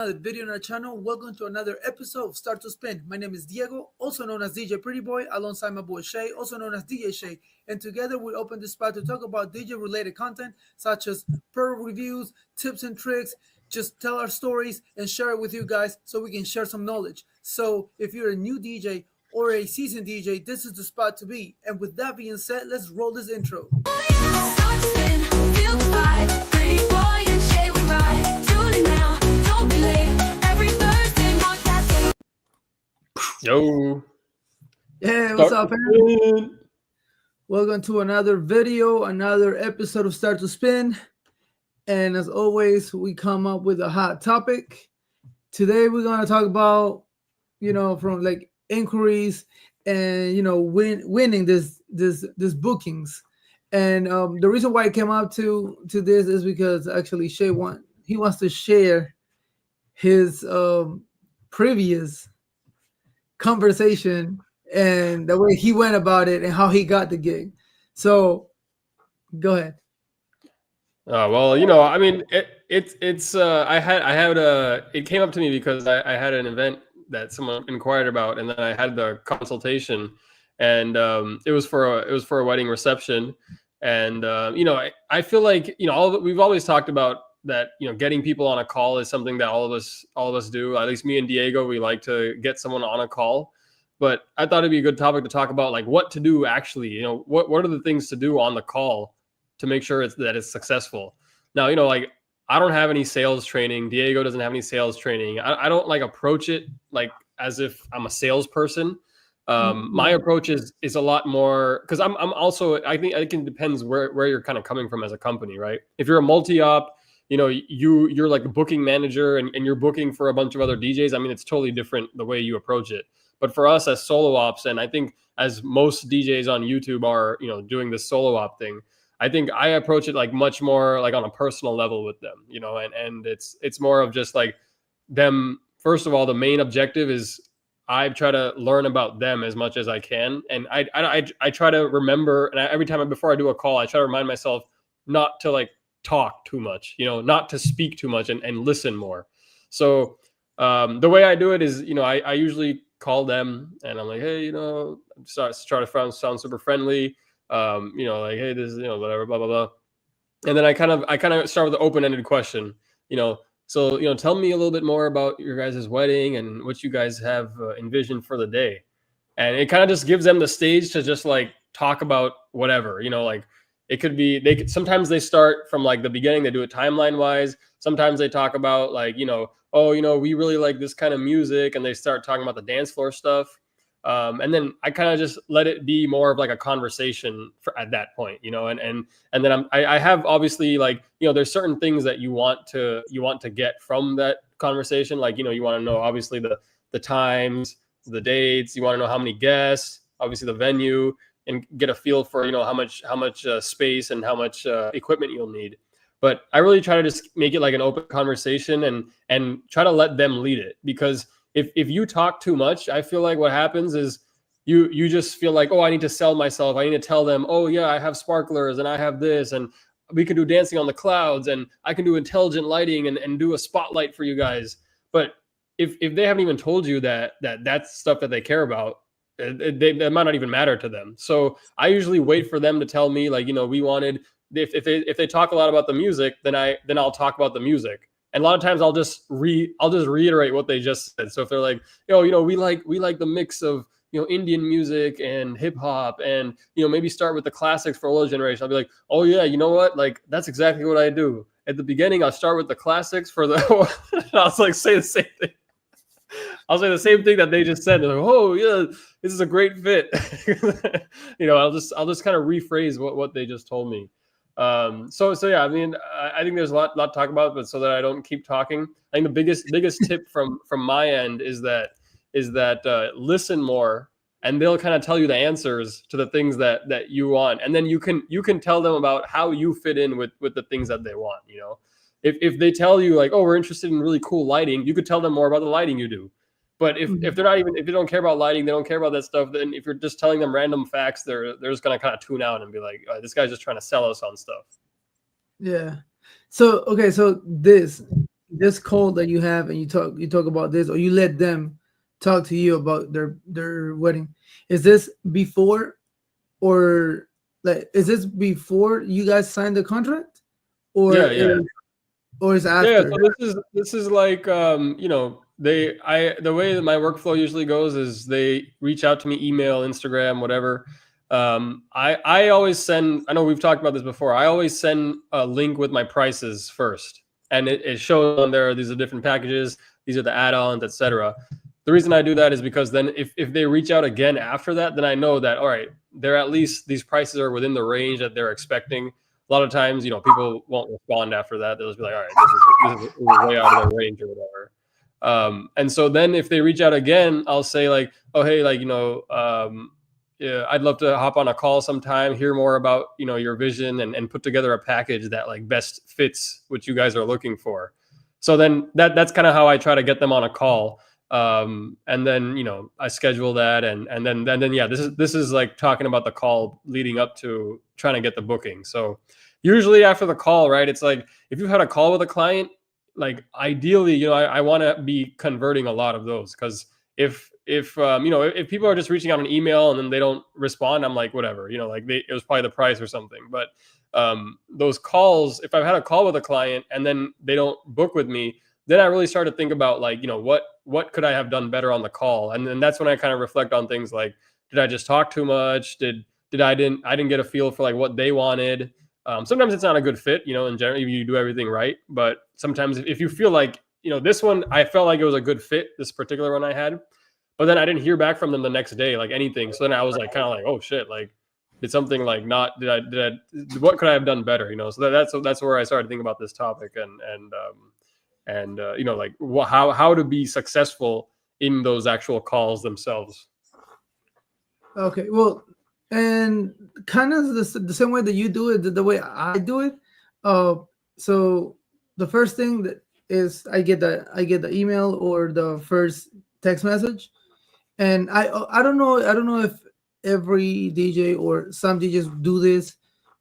Another video on our channel. Welcome to another episode of Start to Spin. My name is Diego, also known as DJ Pretty Boy, alongside my boy Shay, also known as DJ Shay. And together we open this spot to talk about DJ related content such as product reviews, tips and tricks, just tell our stories and share it with you guys so we can share some knowledge. So if you're a new DJ or a seasoned DJ, this is the spot to be. And with that being said, let's roll this intro. Yo. Hey, what's up, man? Welcome to another video, another episode of Start to Spin. And as always, we come up with a hot topic. Today we're going to talk about, from like inquiries and, winning this bookings. And the reason why I came up to this is because actually Shay wants to share his previous conversation and the way he went about it and how he got the gig. So go ahead. It came up to me because I had an event that someone inquired about, and then I had the consultation, and it was for a wedding reception. And I feel like we've always talked about that, getting people on a call is something that all of us do. At least me and Diego, we like to get someone on a call. But I thought it'd be a good topic to talk about, like what to do actually. What are the things to do on the call to make sure that it's successful. Now, I don't have any sales training. Diego doesn't have any sales training. I don't approach it like as if I'm a salesperson. My approach is a lot more, because I'm also, I think it depends where you're kind of coming from as a company, right? If you're a multi-op, you're like a booking manager and you're booking for a bunch of other DJs. I mean, it's totally different the way you approach it. But for us as solo ops, and I think as most DJs on YouTube are, doing this solo op thing, I think I approach it like much more like on a personal level with them, and it's more of just like them. First of all, the main objective is I try to learn about them as much as I can. And I try to remember, and every time before I do a call, I try to remind myself not to talk too much, not to speak too much and listen more. So the way I do it is, I usually call them and I'm like, hey, try to sound super friendly. Like, hey, this is, whatever, blah, blah, blah. And then I kind of start with an open-ended question, so, tell me a little bit more about your guys' wedding and what you guys have envisioned for the day. And it kind of just gives them the stage to just talk about whatever, it could be, sometimes they start from the beginning, they do it timeline wise. Sometimes they talk about we really like this kind of music, and they start talking about the dance floor stuff. And then I kind of just let it be more of a conversation at that point, and then I have obviously there's certain things that you want to get from that conversation. You want to know obviously the times, the dates, you want to know how many guests, obviously the venue, and get a feel for, how much space and how much equipment you'll need. But I really try to just make it like an open conversation and try to let them lead it, because if you talk too much, I feel like what happens is you just feel like, oh, I need to sell myself. I need to tell them, oh yeah, I have sparklers and I have this, and we can do dancing on the clouds, and I can do intelligent lighting and do a spotlight for you guys. But if they haven't even told you that's stuff that they care about, that might not even matter to them. So I usually wait for them to tell me, we wanted, if they talk a lot about the music, then I'll talk about the music. And a lot of times I'll just reiterate what they just said. So if they're like, we like the mix of, Indian music and hip hop, and, maybe start with the classics for older generation, I'll be like, oh yeah, you know what? That's exactly what I do. At the beginning, I'll start with the classics for the, I'll say the same thing. I'll say the same thing that they just said. They're like, oh yeah, this is a great fit. I'll just kind of rephrase what they just told me. So yeah, I mean, I think there's a lot to talk about, but so that I don't keep talking, I think the biggest tip from my end is that listen more, and they'll kind of tell you the answers to the things that you want, and then you can tell them about how you fit in with the things that they want. If they tell you oh, we're interested in really cool lighting, you could tell them more about the lighting you do. But if they're not even, if they don't care about lighting, they don't care about that stuff, then if you're just telling them random facts, they're just going to kind of tune out and be like, oh, this guy's just trying to sell us on stuff. Yeah. So, okay. So this, this call that you have and you talk about this, or you let them talk to you about their wedding, is this before, or like, is this before you guys signed the contract, or Yeah, yeah. is Yeah, after? so this is like the way that my workflow usually goes is they reach out to me, email, Instagram, whatever. I always send. I know we've talked about this before. I always send a link with my prices first, and it shows on there. These are different packages. These are the add-ons, etc. The reason I do that is because then if they reach out again after that, then I know that all right, they're at least these prices are within the range that they're expecting. A lot of times, people won't respond after that. They'll just be like, all right, this is way out of their range or whatever. And so then if they reach out again, I'll say like, oh, hey, like, yeah, I'd love to hop on a call sometime, hear more about, your vision and put together a package that like best fits what you guys are looking for. So then that's kind of how I try to get them on a call. And then, I schedule that and then, yeah, this is like talking about the call leading up to trying to get the booking. So usually after the call, right, it's like if you've had a call with a client, like ideally, I want to be converting a lot of those, because if people are just reaching out an email and then they don't respond, I'm like, whatever, like it was probably the price or something. But those calls, if I've had a call with a client and then they don't book with me, then I really start to think about like, what could I have done better on the call? And then that's when I kind of reflect on things like, did I just talk too much? Did I didn't get a feel for like what they wanted? Sometimes it's not a good fit, in general, you do everything right. But sometimes if you feel like, this one, I felt like it was a good fit, this particular one I had, but then I didn't hear back from them the next day, like anything. So then I was like, kind of like, oh shit, like did something like not, what could I have done better? So that's where I started thinking about this topic and like how to be successful in those actual calls themselves. Okay, well, and kind of the same way that you do it, the way I do it. Uh, so the first thing that is I get the email or the first text message, and I don't know if every DJ or some DJs do this,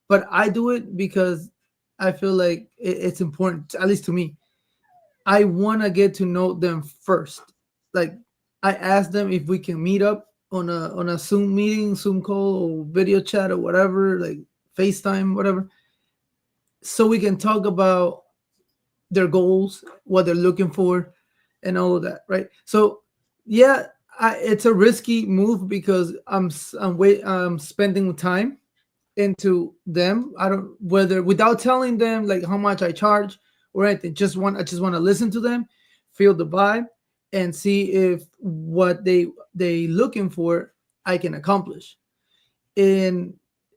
but I do it because I feel like it's important, at least to me. I want to get to know them first. Like, I ask them if we can meet up on a Zoom meeting, Zoom call, or video chat or whatever, like FaceTime, whatever, so we can talk about their goals, what they're looking for, and all of that, right? So, yeah, it's a risky move because I'm spending time into them. I don't, whether without telling them like how much I charge or anything. I just want to listen to them, feel the vibe, and see if what they looking for I can accomplish. And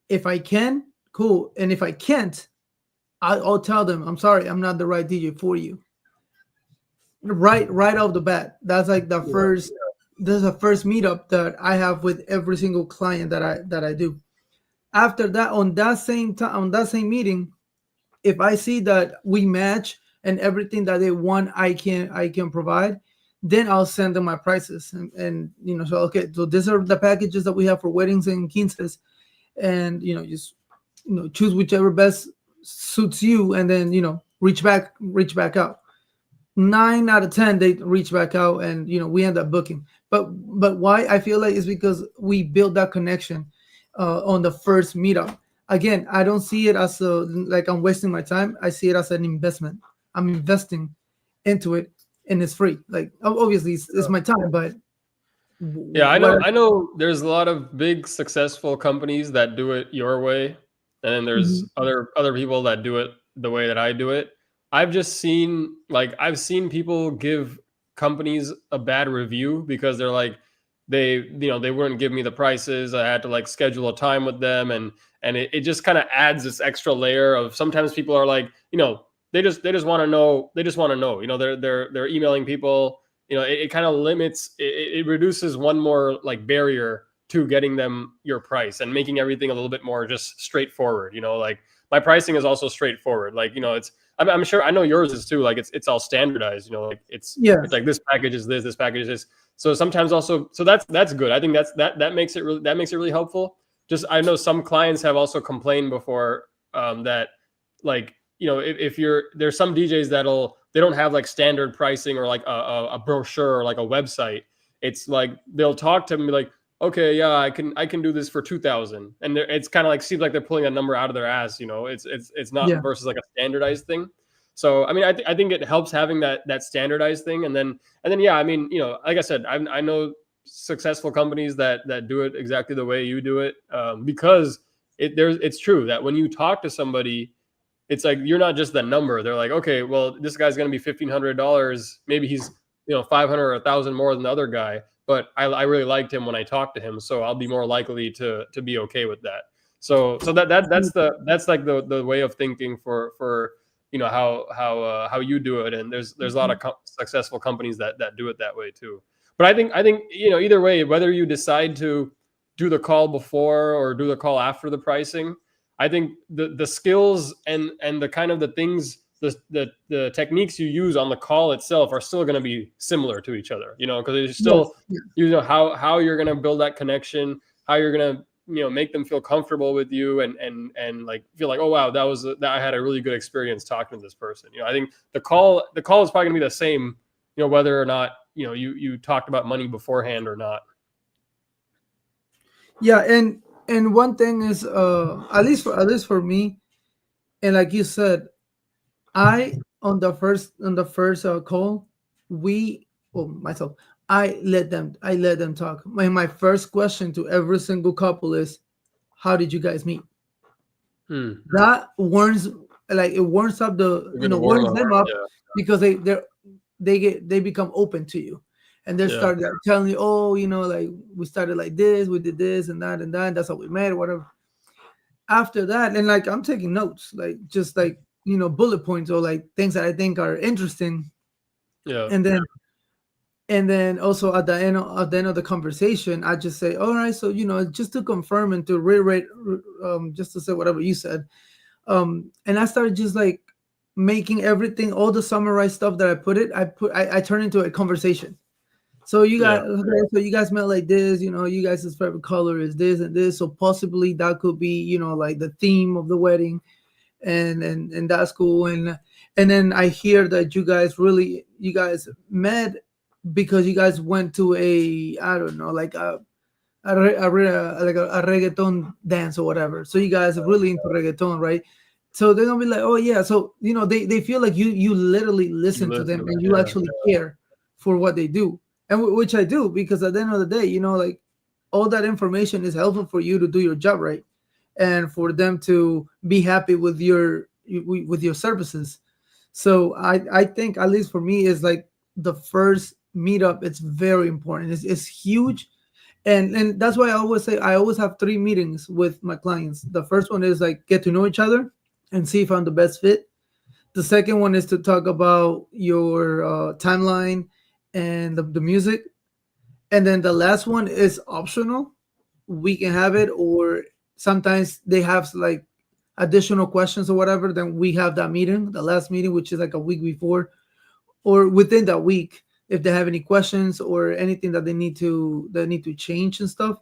if I can, cool. And if I can't, I'll tell them, I'm sorry, I'm not the right DJ for you. Right off the bat. That's like the Yeah. first. This is the first meetup that I have with every single client that I do. After that, on that same time, on that same meeting, if I see that we match and everything that they want I can provide, then I'll send them my prices, and so okay, so these are the packages that we have for weddings and quinces, and just choose whichever best suits you, and then reach back out. 9 out of 10 they reach back out, and we end up booking. But why I feel like is because we build that connection on the first meetup. Again, I don't see it as like I'm wasting my time. I see it as an investment. I'm investing into it, and it's free. Like, obviously it's my time, but Yeah, I know. what? I know. There's a lot of big successful companies that do it your way, and then there's Mhm. other people that do it the way that I do it. I've seen people give companies a bad review because they're like they wouldn't give me the prices. I had to like schedule a time with them, and it just kind of adds this extra layer of sometimes people are like they just want to know they're emailing people. It kind of limits it reduces one more like barrier to getting them your price and making everything a little bit more just straightforward. Like my pricing is also straightforward. Like it's I'm sure I know yours is too. Like it's all standardized. Like Yeah. it's like this package is this package is this. So sometimes also so that's good. I think that makes it really helpful. Just I know some clients have also complained before that like if there's some DJs they don't have like standard pricing or like a brochure or like a website. It's like they'll talk to them and be like, okay, yeah, I can do this for 2,000, and it's kind of like seems like they're pulling a number out of their ass. It's not Yeah. versus like a standardized thing. So I mean, I think it helps having that standardized thing, and then yeah, I mean, like I said, I know successful companies that do it exactly the way you do it, because it's true that when you talk to somebody, it's like you're not just the number. They're like, okay, well, this guy's going to be $1,500. Maybe he's 500 or 1,000 more than the other guy, but I really liked him when I talked to him, so I'll be more likely to be okay with that. So that's like the way of thinking for how you do it, and there's a lot of successful companies that do it that way too. But I think either way, whether you decide to do the call before or do the call after the pricing, I think the skills and the kind of the things, the techniques you use on the call itself are still going to be similar to each other, because it's still, how you're going to build that connection, how you're going to, make them feel comfortable with you and like feel like, oh, wow, that I had a really good experience talking to this person. I think the call is probably going to be the same, whether or not, you talked about money beforehand or not. Yeah. And one thing is, at least for me, and like you said, I on the first call, myself, I let them talk. My first question to every single couple is, how did you guys meet? That warms up warms them up, because they become open to you, and they start telling you, oh, like we started like this, we did this and that and that, that's how we met, whatever. After that, and like I'm taking notes, like just like bullet points or like things that I think are interesting. Yeah. And then also at the end of the conversation, I just say, all right, so just to confirm and to reiterate, just to say whatever you said, and I started just like making everything, all the summarized stuff that I turn into a conversation. So you guys met like this, you guys' favorite color is this and this, so possibly that could be like the theme of the wedding, and that's cool. And then I hear that you guys met because you guys went to a, I don't know, like a reggaeton dance or whatever. So you guys are really into reggaeton, right? So they're gonna be like, oh yeah. So they feel like you literally listen to them and you actually care for what they do, and which I do, because at the end of the day, like all that information is helpful for you to do your job right, and for them to be happy with your services. So I think, at least for me, is like the first meetup. It's very important. It's huge. And that's why I always say I always have 3 meetings with my clients. The first one is like get to know each other and see if I'm the best fit. The second one is to talk about your timeline and the music. And then the last one is optional. We can have it, or sometimes they have like additional questions or whatever. Then we have that meeting, the last meeting, which is like a week before or within that week, if they have any questions or anything that they need to change and stuff.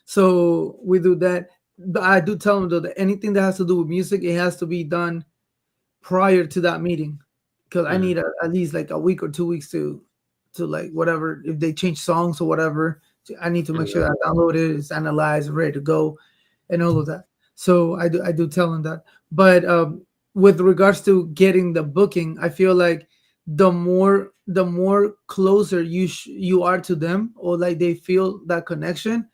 So we do that. But I do tell them though that anything that has to do with music, it has to be done prior to that meeting, because I need at least like a week or 2 weeks to like whatever, if they change songs or whatever, I need to make sure that I download it, it's analyzed, ready to go, and all of that. So I do tell them that. But with regards to getting the booking, I feel like the more closer you are to them, or like they feel that connection,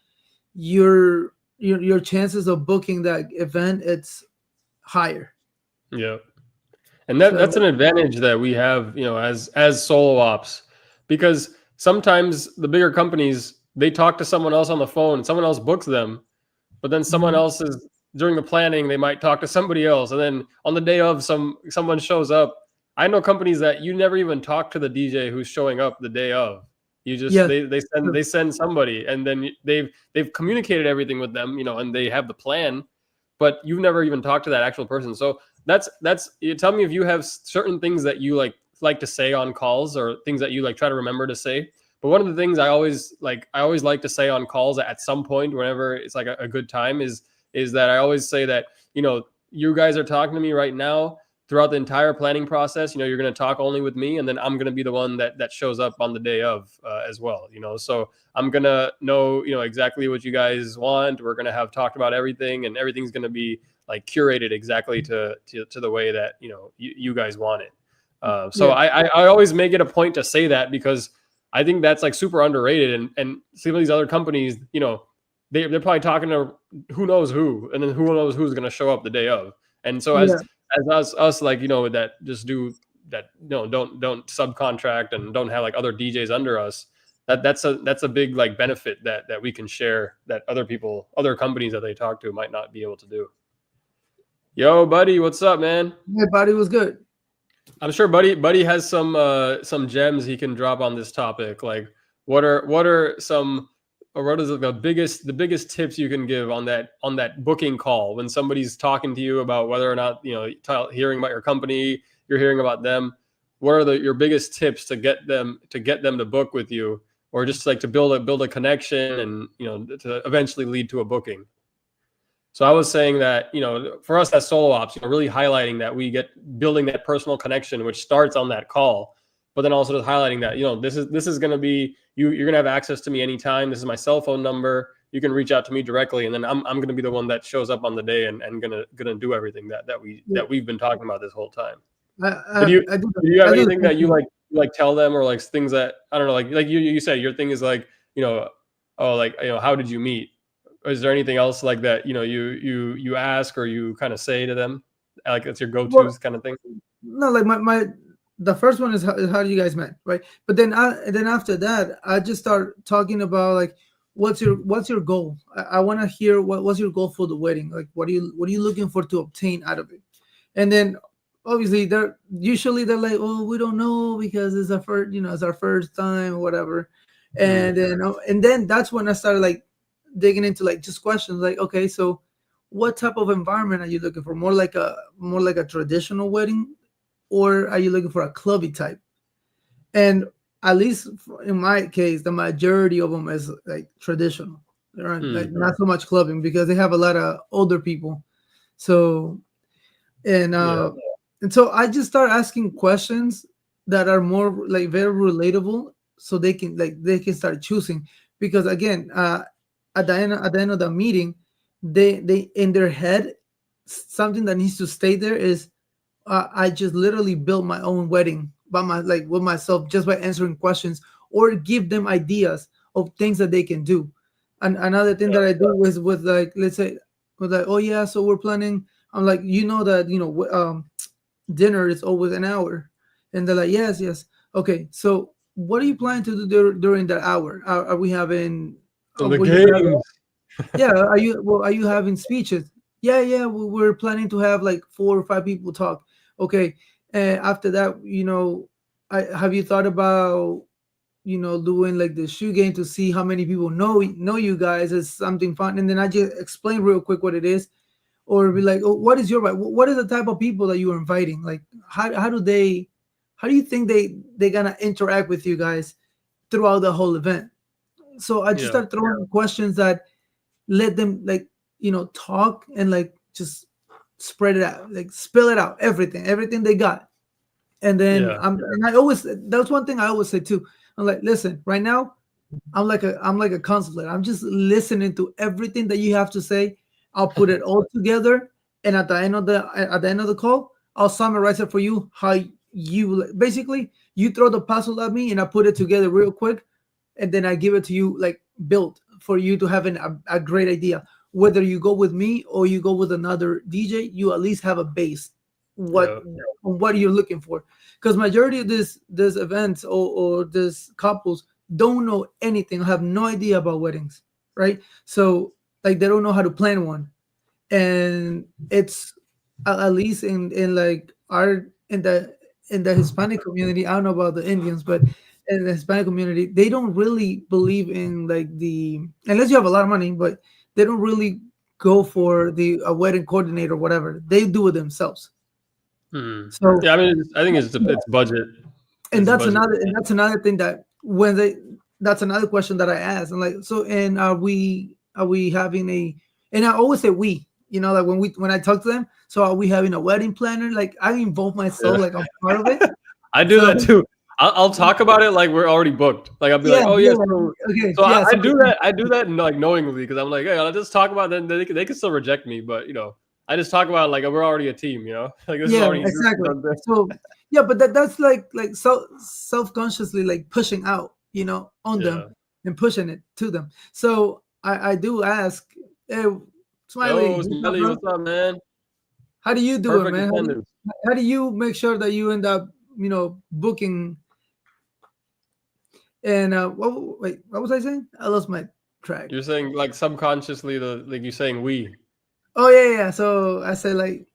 your chances of booking that event, it's higher. Yeah. And that's an advantage that we have, as solo ops, because sometimes the bigger companies, they talk to someone else on the phone and someone else books them, but then someone else is during the planning, they might talk to somebody else, and then on the day of someone shows up. I know companies that you never even talk to the DJ who's showing up the day of. You just they send somebody, and then they've communicated everything with them, and they have the plan, but you've never even talked to that actual person. So that's you tell me if you have certain things that you like to say on calls, or things that you like try to remember to say. But one of the things I always like to say on calls at some point, whenever it's like a good time, is that I always say that, you guys are talking to me right now throughout the entire planning process. You're going to talk only with me, and then I'm going to be the one that shows up on the day of as well. So I'm going to know, exactly what you guys want. We're going to have talked about everything, and everything's going to be like curated exactly to the way that, you guys want it. So I always make it a point to say that, because I think that's like super underrated, and some of these other companies, they're probably talking to who knows who, and then who knows who's going to show up the day of. And so as us like, that just do that, don't subcontract and don't have like other DJs under us. That's a big like benefit that we can share, that other companies that they talk to might not be able to do. Yo, buddy, what's up, man? Hey, buddy, was good. I'm sure buddy has some gems he can drop on this topic. Like, what are some, or what is the biggest tips you can give on that booking call when somebody's talking to you about whether or not, hearing about your company, you're hearing about them? What are your biggest tips to get them to book with you, or just like to build a connection and, to eventually lead to a booking? So I was saying that, for us as solo ops, really highlighting that we get building that personal connection, which starts on that call, but then also just highlighting that, this is going to be, you're going to have access to me anytime. This is my cell phone number. You can reach out to me directly. And then I'm going to be the one that shows up on the day and going to do everything that we've been talking about this whole time. Do you have anything that you like tell them, or like things that, I don't know, like you said, your thing is like, how did you meet? Is there anything else like that, you ask, or you kind of say to them, like it's your go-tos kind of thing? No, like the first one is how do you guys met, right? But then after that, I just start talking about like, what's your goal? I want to hear what's your goal for the wedding? Like, what are you looking for to obtain out of it? And then obviously they're like, oh, we don't know, because it's our first time or whatever. And then that's when I started like digging into like just questions like, okay, so what type of environment are you looking for? More like a traditional wedding, or are you looking for a clubby type? And at least in my case, the majority of them is like traditional. They're like not so much clubbing, because they have a lot of older people. So and so I just start asking questions that are more like very relatable, so they can start choosing. Because again, at the end of the meeting, they in their head, something that needs to stay there is, I just literally built my own wedding with myself, just by answering questions or give them ideas of things that they can do. And another thing that I do is with like, let's say, with like, oh yeah, so we're planning. I'm like, that dinner is always an hour, and they're like, yes. Okay, so what are you planning to do during that hour? Are we having the games? Are you having speeches? Yeah. We're planning to have like 4 or 5 people talk. Okay. After that, have you thought about, doing like the shoe game to see how many people know you guys as something fun? And then I just explain real quick what it is, or be like, oh, what is the type of people that you are inviting? Like, how do you think they're gonna interact with you guys throughout the whole event? So I just start throwing questions that let them like, talk and like just spread it out, like spill it out, everything they got. And then that's one thing I always say too. I'm like, listen, right now I'm like a consulate. I'm just listening to everything that you have to say. I'll put it all together, and at the end of the call, I'll summarize it for you. How you basically, you throw the puzzle at me, and I put it together real quick, and then I give it to you like built for you to have a great idea. Whether you go with me or you go with another DJ, you at least have a base. What you're looking for, because majority of this events or this couples don't know anything, have no idea about weddings, right? So like they don't know how to plan one, and it's at least in like in the Hispanic community. I don't know about the Indians, but in the Hispanic community, they don't really believe in like unless you have a lot of money, but they don't really go for a wedding coordinator or whatever. They do it themselves. So yeah, I mean, I think it's budget. And that's another thing that that's another question that I ask. I'm like, so, and are we having and I always say we, like when I talk to them. So are we having a wedding planner? Like I involve myself, like I'm part of it. I do that too. I'll talk about it like we're already booked. Like I'll be like, oh yeah, okay, so yeah. I do that. I do that like knowingly because I'm like, hey, I'll just talk about it. Then they can still reject me, but I just talk about it like we're already a team. Like this is Yeah, already exactly. done this. So yeah, but that's like self-consciously like pushing out, on them Yeah. and pushing it to them. So I do ask, hey, Smiley, Yo, what's up, Smelly, bro? what's up, man? How do you do it, Perfect man? attendance. How do you make sure that you end up, booking? And what was I saying? I lost my track. You're saying like subconsciously, like you're saying we. Oh yeah. So I said like,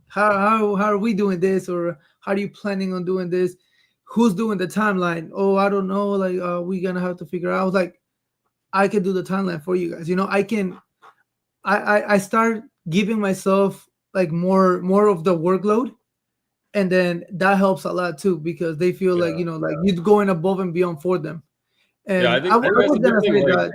how are we doing this, or how are you planning on doing this? Who's doing the timeline? Oh, I don't know. Like, we gonna have to figure out. Like, I can do the timeline for you guys. I can. I start giving myself like more of the workload, and then that helps a lot too because they feel like Yeah. like you're going above and beyond for them. Yeah, And I think that's was a good gonna thing. say that.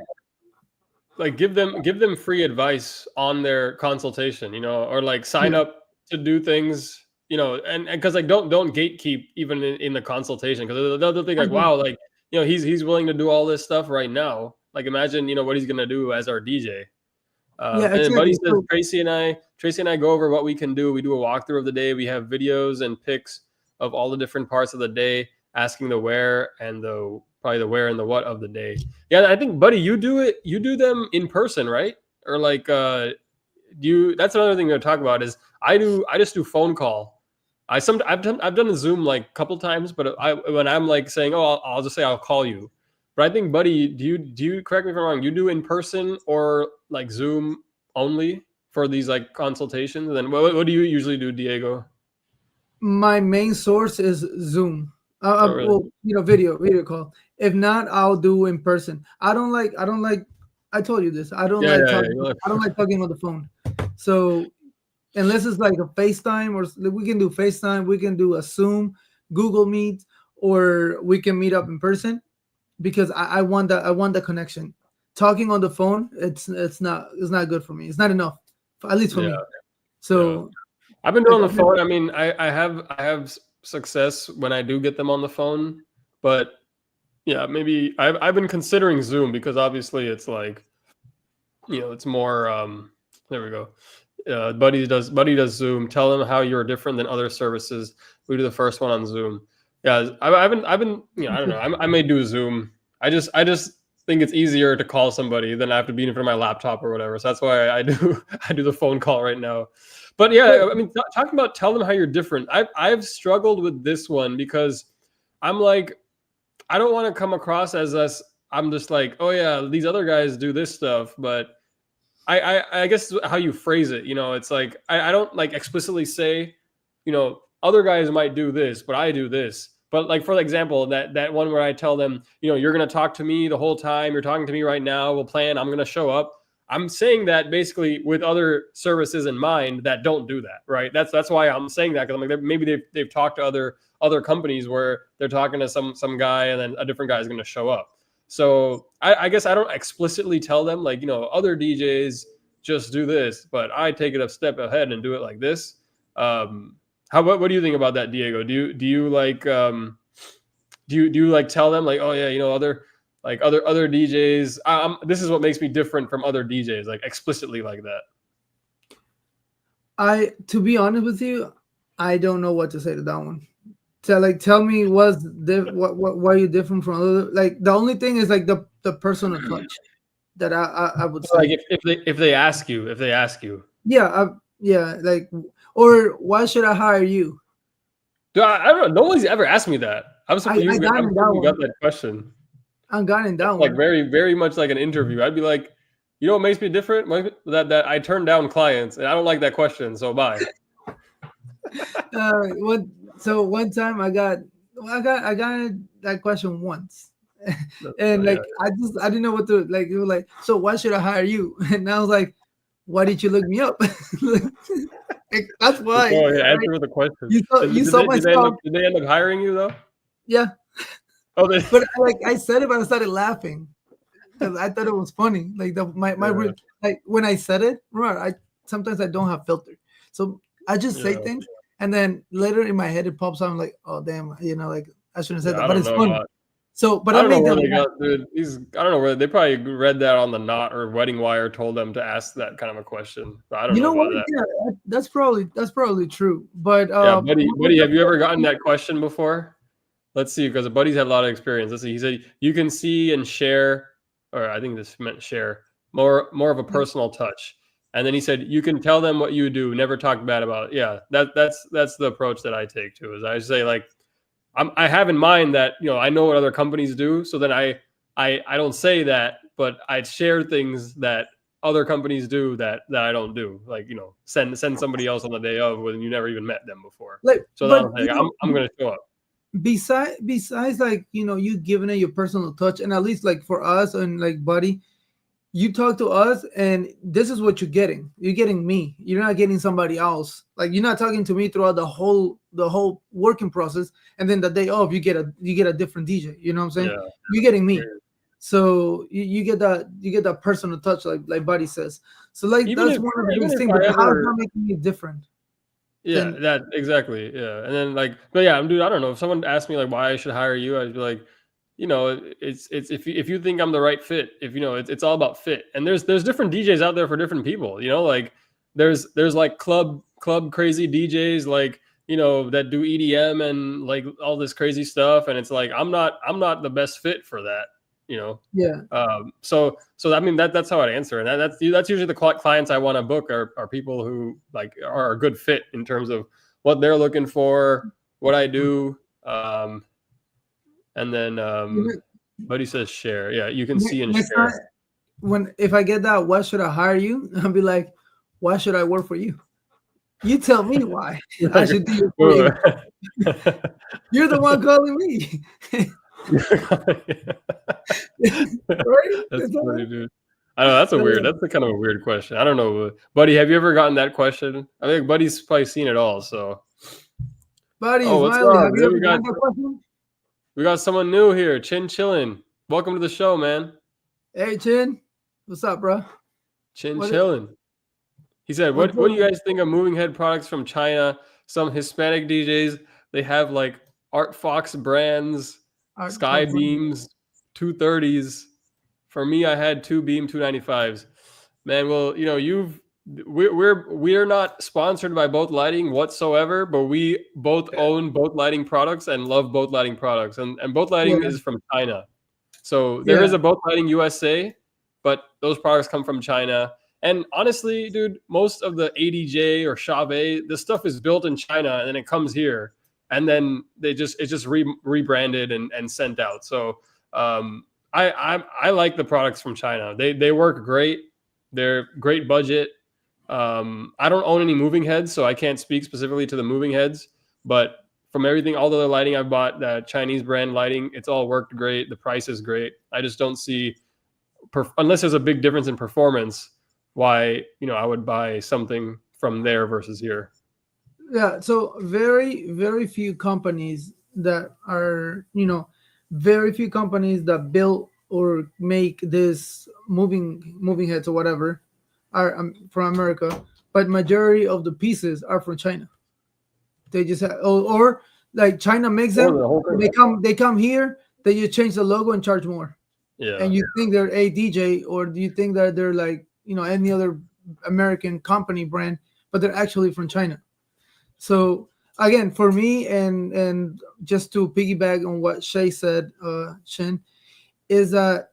Like give them free advice on their consultation, or like sign Yeah, up to do things, and because like don't gatekeep even in the consultation because they'll think like, wow, like he's willing to do all this stuff right now. Like imagine what he's gonna do as our DJ. yeah, And then Buddy exactly. says Tracy and I go over what we can do. We do a walkthrough of the day. We have videos and pics of all the different parts of the day, asking the where and probably the where and the what of the day. Yeah, I think Buddy, you do it. You do them in person, right? Or like that's another thing to talk about is I just do phone call. I've done a Zoom like a couple times, but when I'm like saying, oh, I'll just say I'll call you. But I think, Buddy, do you correct me if I'm wrong? You do in person or like Zoom only for these like consultations? And then what do you usually do, Diego? My main source is Zoom. Oh, really? Well, video call. If not, I'll do in person. I don't like. I told you this. I don't Yeah, like yeah, talking. yeah. I don't like talking on the phone. So unless it's like a FaceTime, or we can do FaceTime, we can do a Zoom, Google Meet, or we can meet up in person because I want that. I want the connection. Talking on the phone, it's not good for me. It's not enough, at least for Yeah, me. yeah. So I've been doing on the phone. I mean, I have success when I do get them on the phone, but yeah, maybe I've been considering Zoom because obviously it's like it's more. There we go. Buddy does Zoom. Tell them how you're different than other services. We do the first one on Zoom. Yeah, I've been I don't know. I may do Zoom. I just think it's easier to call somebody than I have to be in front of my laptop or whatever. So that's why I do I do the phone call right now. But yeah, I mean, talking about tell them how you're different. I've struggled with this one because I'm like I don't want to come across as us. I'm just like, oh yeah, these other guys do this stuff, but I guess how you phrase it, it's like I don't like explicitly say, other guys might do this, but I do this. But like for example, that one where I tell them, you're gonna talk to me the whole time. You're talking to me right now. We'll plan. I'm gonna show up. I'm saying that basically with other services in mind that don't do that, right? That's why I'm saying that because I'm like maybe they've talked to other companies where they're talking to some guy and then a different guy is going to show up. So I guess I don't explicitly tell them like other DJs just do this, but I take it a step ahead and do it like this. What do you think about that, Diego? Do you like do you like tell them like, oh yeah, other DJs? This is what makes me different from other DJs, like explicitly like that. To be honest with you, I don't know what to say to that one. Tell me why are you different from other, like the only thing is like the personal touch that I would say. Like if they ask you. Yeah, like, or why should I hire you? Dude, I don't know. Nobody's ever asked me that. I'm surprised you got that question. I got in that Like one. very, very much like an interview. I'd be like, what makes me different? That I turn down clients, and I don't like that question. So bye. One time I got that question once, and like I didn't know what to like. It was like, so why should I hire you? And I was like, why did you look me up? That's why. Oh, yeah, answer the question. You saw my stuff. Did they end up hiring you though? Yeah. Oh, but like I said it, but I started laughing because I thought it was funny. Like like when I said it, right? sometimes I don't have filter, so I just say things, and then later in my head it pops out. I'm like, oh damn, like I shouldn't have said that, I but don't it's know funny. about. So, but I I don't know make where them they laugh. got, dude. I don't know where they probably read that on the Knot or Wedding Wire told them to ask that kind of a question. But I don't You know know what? about that. Yeah, that's probably true. But Yeah, buddy, have you ever gotten that question before? Let's see, because Buddy's had a lot of experience. Let's see. He said you can see and share, or I think this meant share more of a personal touch. And then he said you can tell them what you do, never talk bad about it. Yeah, that's the approach that I take too. Is I say like I have in mind that I know what other companies do, so then I don't say that, but I share things that other companies do that I don't do. Like send somebody else on the day of when you never even met them before. like, So but that'll say I'm going to show up. besides like you giving it your personal touch, and at least like for us and like Buddy, you talk to us and this is what you're getting me, you're not getting somebody else. Like you're not talking to me throughout the whole working process, and then the day off you get a different DJ, you know what I'm saying? Yeah. You're getting me. Weird. So you get that personal touch, like Buddy says. So like Even that's if one of the even biggest if things, I but how is ever that making it different Yeah, than that exactly. Yeah. And then but yeah, dude, I don't know. If someone asked me like why I should hire you, I'd be like, it's if you think I'm the right fit, if it's all about fit. And there's different DJs out there for different people, like there's like club crazy DJs like, that do EDM and like all this crazy stuff. And it's like I'm not the best fit for that, yeah. So I mean that's how I'd answer, and that's usually the clients I want to book are people who like are a good fit in terms of what they're looking for, what I do, and then Buddy says share. Yeah, you can see and Next share. time, if I get that, why should I hire you? I'll be like, why should I work for you? You tell me why I should do it for you. You're the one calling me. Right? That's funny, dude. I know that's a kind of a weird question. I don't know, Buddy. Have you ever gotten that question? I think Buddy's probably seen it all. So, Buddy, what's Smiley, up? have you ever gotten that question? We got someone new here, Chin Chillin'. Welcome to the show, man. Hey, Chin, what's up, bro? Chin Chillin'. He said, "What do you guys think of moving head products from China? Some Hispanic DJs, they have like Art Fox brands, Sky Beams, 230s. For me, I had two Beam 295s. Man, well, we're not sponsored by Both Lighting whatsoever, but we both own Both Lighting products and love Both Lighting products. And Both Lighting is from China. So there is a Both Lighting USA, but those products come from China. And honestly, dude, most of the ADJ or Chave, this stuff is built in China and then it comes here. And then it's just rebranded and sent out. So I like the products from China. They work great. They're great budget. I don't own any moving heads, so I can't speak specifically to the moving heads. But from everything, all the other lighting I've bought, Chinese brand lighting, it's all worked great. The price is great. I just don't see, unless there's a big difference in performance, why I would buy something from there versus here. Yeah. So very, very few companies that are very few companies that build or make this moving heads or whatever are from America, but majority of the pieces are from China. They just have, or like China makes them. They come here. They just change the logo and charge more. Yeah. And you think they're a DJ, or do you think that they're like any other American company brand, but they're actually from China. So again, for me, and just to piggyback on what Shay said, Shin, is that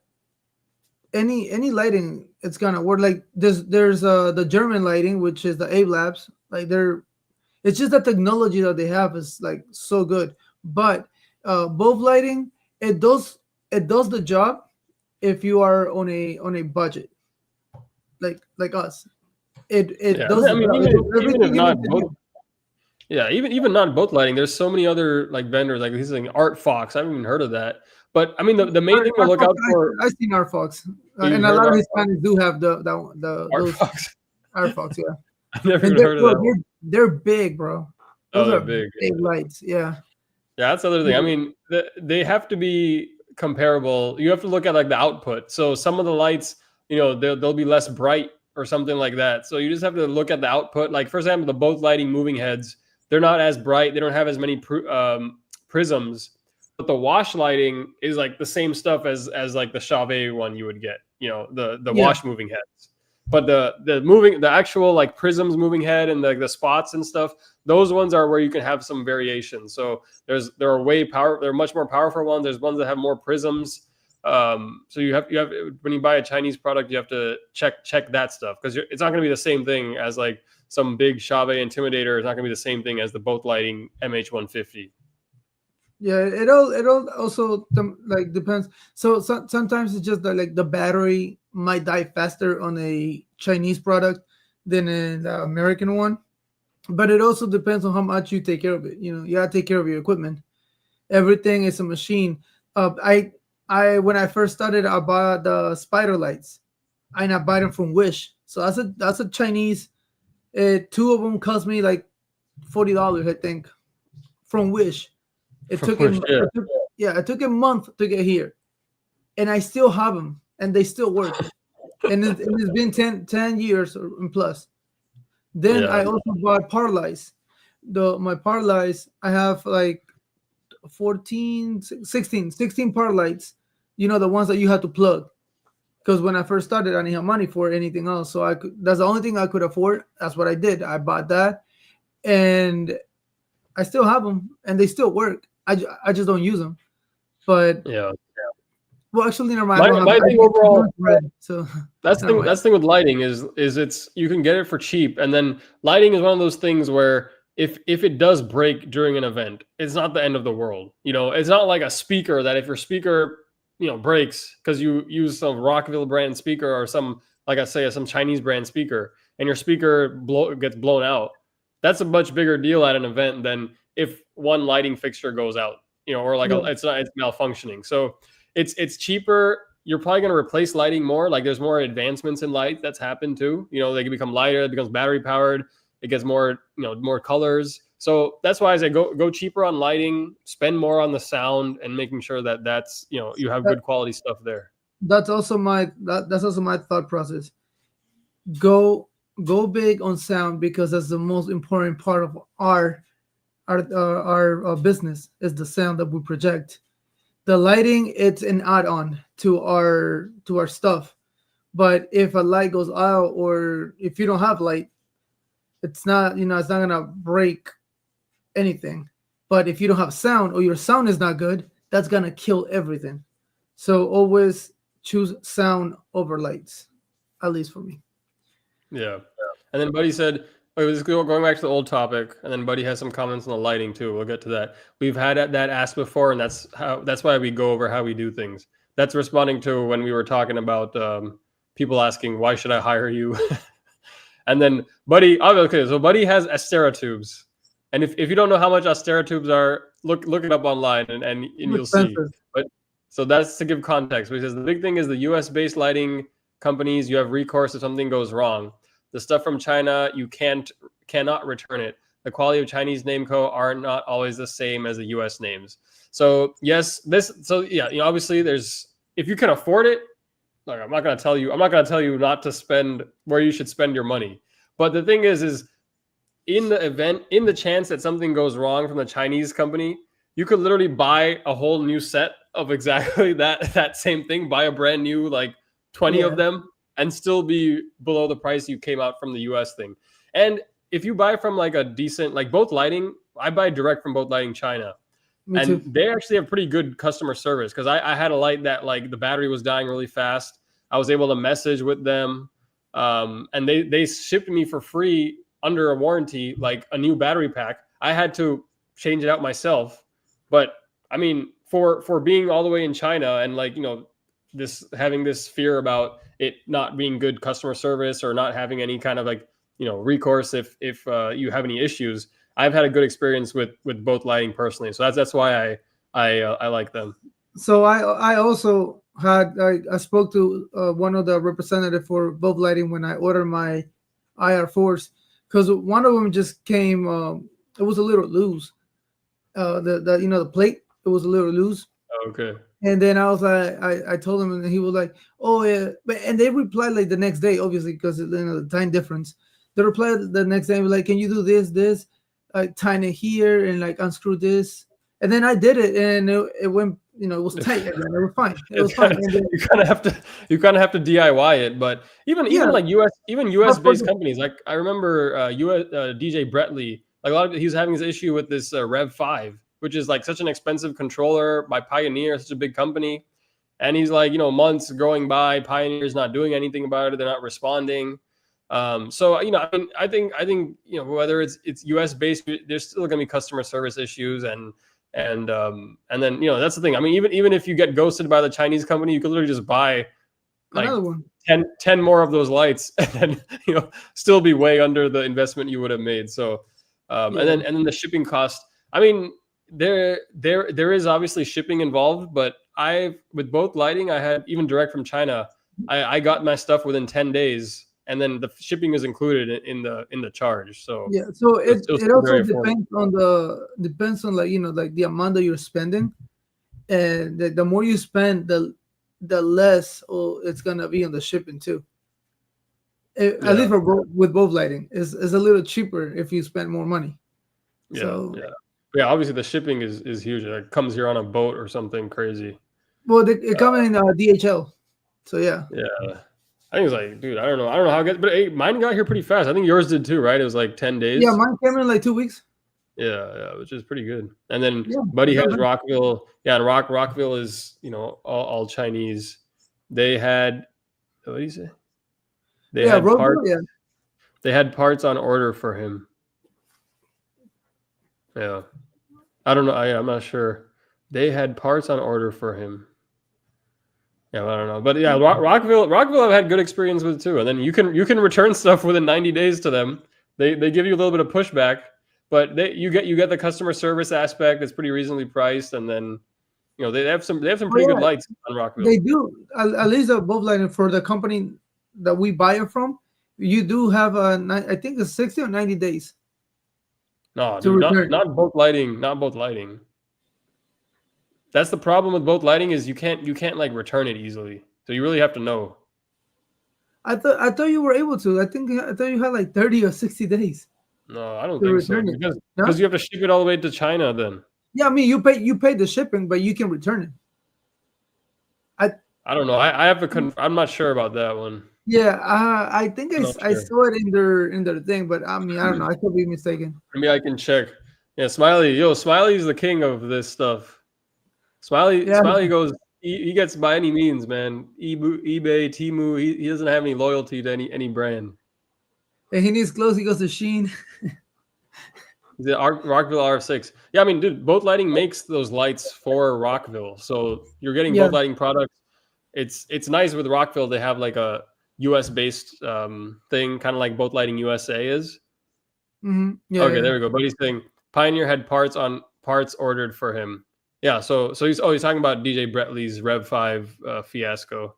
any lighting, it's gonna work. Like there's the German lighting, which is the Abe Labs. Like it's just the technology that they have is like so good. But both lighting, it does the job if you are on a budget, like us. It does. I mean, even if not both. Yeah, even not Both Lighting. There's so many other like vendors, like this thing Art Fox. I haven't even heard of that. But I mean, the main thing to look out for. I've seen Art Fox, and a lot of Hispanics do have the Art those Fox. Art Fox, yeah. I've never even heard of that. They're big, bro. Those they're are big lights, yeah. Yeah, that's the other thing. I mean, they have to be comparable. You have to look at like the output. So some of the lights, they'll be less bright or something like that. So you just have to look at the output. Like for example, the both lighting moving heads, they're not as bright. They don't have as many prisms, but the wash lighting is like the same stuff as like the Chauvet one you would get. You know, the Yeah. wash moving heads. But the actual like prisms moving head and the spots and stuff, those ones are where you can have some variation. So they're much more powerful ones. There's ones that have more prisms. So you have when you buy a Chinese product, you have to check that stuff, because it's not going to be the same thing as like some big Chauvet Intimidator. It's not going to be the same thing as the both lighting MH150. Yeah, it all also like depends. So, sometimes it's just that like the battery might die faster on a Chinese product than an American one, but it also depends on how much you take care of it. You know, you gotta take care of your equipment. Everything is a machine. I when I first started, I bought the spider lights, and I buy them from Wish. So that's a Chinese. Two of them cost me like $40, I think, from Wish. It took him, Yeah. it took a month to get here, and I still have them, and they still work. And it's been 10 years and plus. Then Yeah. I also bought parlays. My parlays, I have like 14, 16 parlays. You know, the ones that you have to plug. Because when I first started, I didn't have money for anything else, so that's the only thing I could afford. That's what I did. I bought that, and I still have them, and they still work. I just don't use them. But Yeah. well, actually, never mind. I don't have. My thing overall, red, so that's the thing with lighting is it's you can get it for cheap, and then lighting is one of those things where if it does break during an event, it's not the end of the world. You know, it's not like a speaker that if your speaker breaks because you use some Rockville brand speaker or some, like I say, some Chinese brand speaker, and your speaker gets blown out. That's a much bigger deal at an event than if one lighting fixture goes out, or like it's malfunctioning. So it's cheaper. You're probably going to replace lighting more. Like there's more advancements in light that's happened too. They can become lighter. It becomes battery powered. It gets more, more colors. So that's why I say go cheaper on lighting, spend more on the sound, and making sure that's you have good quality stuff there. That's also my thought process. Go big on sound, because that's the most important part of our business, is the sound that we project. The lighting, it's an add-on to our stuff. But if a light goes out, or if you don't have light, it's not gonna break anything. But if you don't have sound, or your sound is not good, that's gonna kill everything. So always choose sound over lights, at least for me. Yeah. And then Buddy said, going back to the old topic, and then Buddy has some comments on the lighting too. We'll get to that. We've had that asked before, and that's why we go over how we do things. That's responding to when we were talking about people asking, why should I hire you? And then Buddy, okay, so Buddy has Astera tubes. And if you don't know how much Astera tubes are, look it up online and you'll see. But so that's to give context. He says the big thing is the US-based lighting companies, you have recourse if something goes wrong. The stuff from China, you cannot return it. The quality of Chinese Nameco are not always the same as the US names. So yes, obviously if you can afford it, like I'm not gonna tell you not to spend where you should spend your money. But the thing is in the event, in the chance that something goes wrong from the Chinese company, you could literally buy a whole new set of exactly that same thing, buy a brand new like 20 of them, and still be below the price you came out from the US thing. And if you buy from like a decent, like Both Lighting, I buy direct from Both Lighting China. Me too. They actually have pretty good customer service, because I had a light that like the battery was dying really fast. I was able to message with them, and they shipped me for free under a warranty, like a new battery pack. I had to change it out myself. But I mean, for being all the way in China and like, having this fear about it not being good customer service or not having any kind of like, recourse if you have any issues, I've had a good experience with Both Lighting personally. So that's why I like them. So I also had I spoke to one of the representative for Both Lighting when I ordered my IR4s, because one of them just came. It was a little loose. The plate, it was a little loose. Okay. And then I was like, I told him, and he was like, "Oh yeah," but and they replied like the next day, obviously because the time difference. They replied the next day, like, "Can you do this, tighten it here and like unscrew this?" And then I did it, and it went, it was tight again. It was fine. It was It's fine. kind of, And then you kind of have to DIY it, but yeah, even like US but for based the, companies, like I remember US DJ Bretley, like a lot of he's having this issue with this Rev 5, which is like such an expensive controller by Pioneer, such a big company, and he's like, months going by, Pioneer's not doing anything about it, they're not responding. So I mean, I think whether it's US based, there's still going to be customer service issues, and then that's the thing. I mean, even if you get ghosted by the Chinese company, you could literally just buy like another one. 10 more of those lights, and then still be way under the investment you would have made. So and Yeah, then the shipping cost. I mean, there is obviously shipping involved, but with both lighting, I had even direct from China. I got my stuff within 10 days, and then the shipping is included in the charge. So yeah. So it was it still also very affordable. depends on like like the amount that you're spending, and the more you spend, the less it's gonna be on the shipping too. At Yeah. least with both lighting, is a little cheaper if you spend more money. Yeah, So, yeah, yeah. Obviously, the shipping is huge. It comes here on a boat or something crazy. well, it comes in DHL. So yeah, Yeah, I think it's like, dude, I don't know how it gets, but hey, mine got here pretty fast. I think yours did too, right? It was like 10 yeah, days. mine came in like 2 weeks. Yeah, yeah, which is pretty good. And then Yeah, Buddy it's not has bad. Rockville. Yeah, and Rockville is all Chinese. They had what do you say? They Yeah, had Roadkill. parts. Yeah, They had parts on order for him. Yeah, I don't know. I'm not sure. They had parts on order for him. Yeah, I don't know, but yeah, Rockville, I've had good experience with too. And then you can return stuff within 90 days to them. They give you a little bit of pushback, but you get the customer service aspect. It's pretty reasonably priced, and then they have some oh pretty good yeah, lights on they Rockville. do. At least both lighting for the company that we buy it from, you do have I think it's 60 or 90 days No, to dude, not return. not both lighting, not both lighting. That's the problem with both lighting is you can't like return it easily. So you really have to know. I thought you were able to. I thought you had like 30 or 60 days No, I don't to think so return it. because No. you have to ship it all the way to China then. Yeah, I mean you pay the shipping, but you can return it. I I don't know. I have to I'm not sure about that one. Yeah, I think I'm not I sure. saw it in their thing, but I mean I don't know. I could be mistaken. Maybe I can check. Yeah, Smiley's the king of this stuff. Smiley Yeah, Smiley goes he gets by any means, man. eBay, Temu, he doesn't have any loyalty to any brand. and he needs clothes. He goes to Sheen. The Rockville RF6. Yeah, I mean, dude, Boat Lighting makes those lights for Rockville. So you're getting Yeah, Boat Lighting products. It's nice with Rockville. They have like a US based thing, kind of like Boat Lighting USA is. yeah, Okay, yeah. there we go. But he's saying Pioneer had parts ordered for him. Yeah, so he's talking about DJ Bretley's Rev 5 fiasco.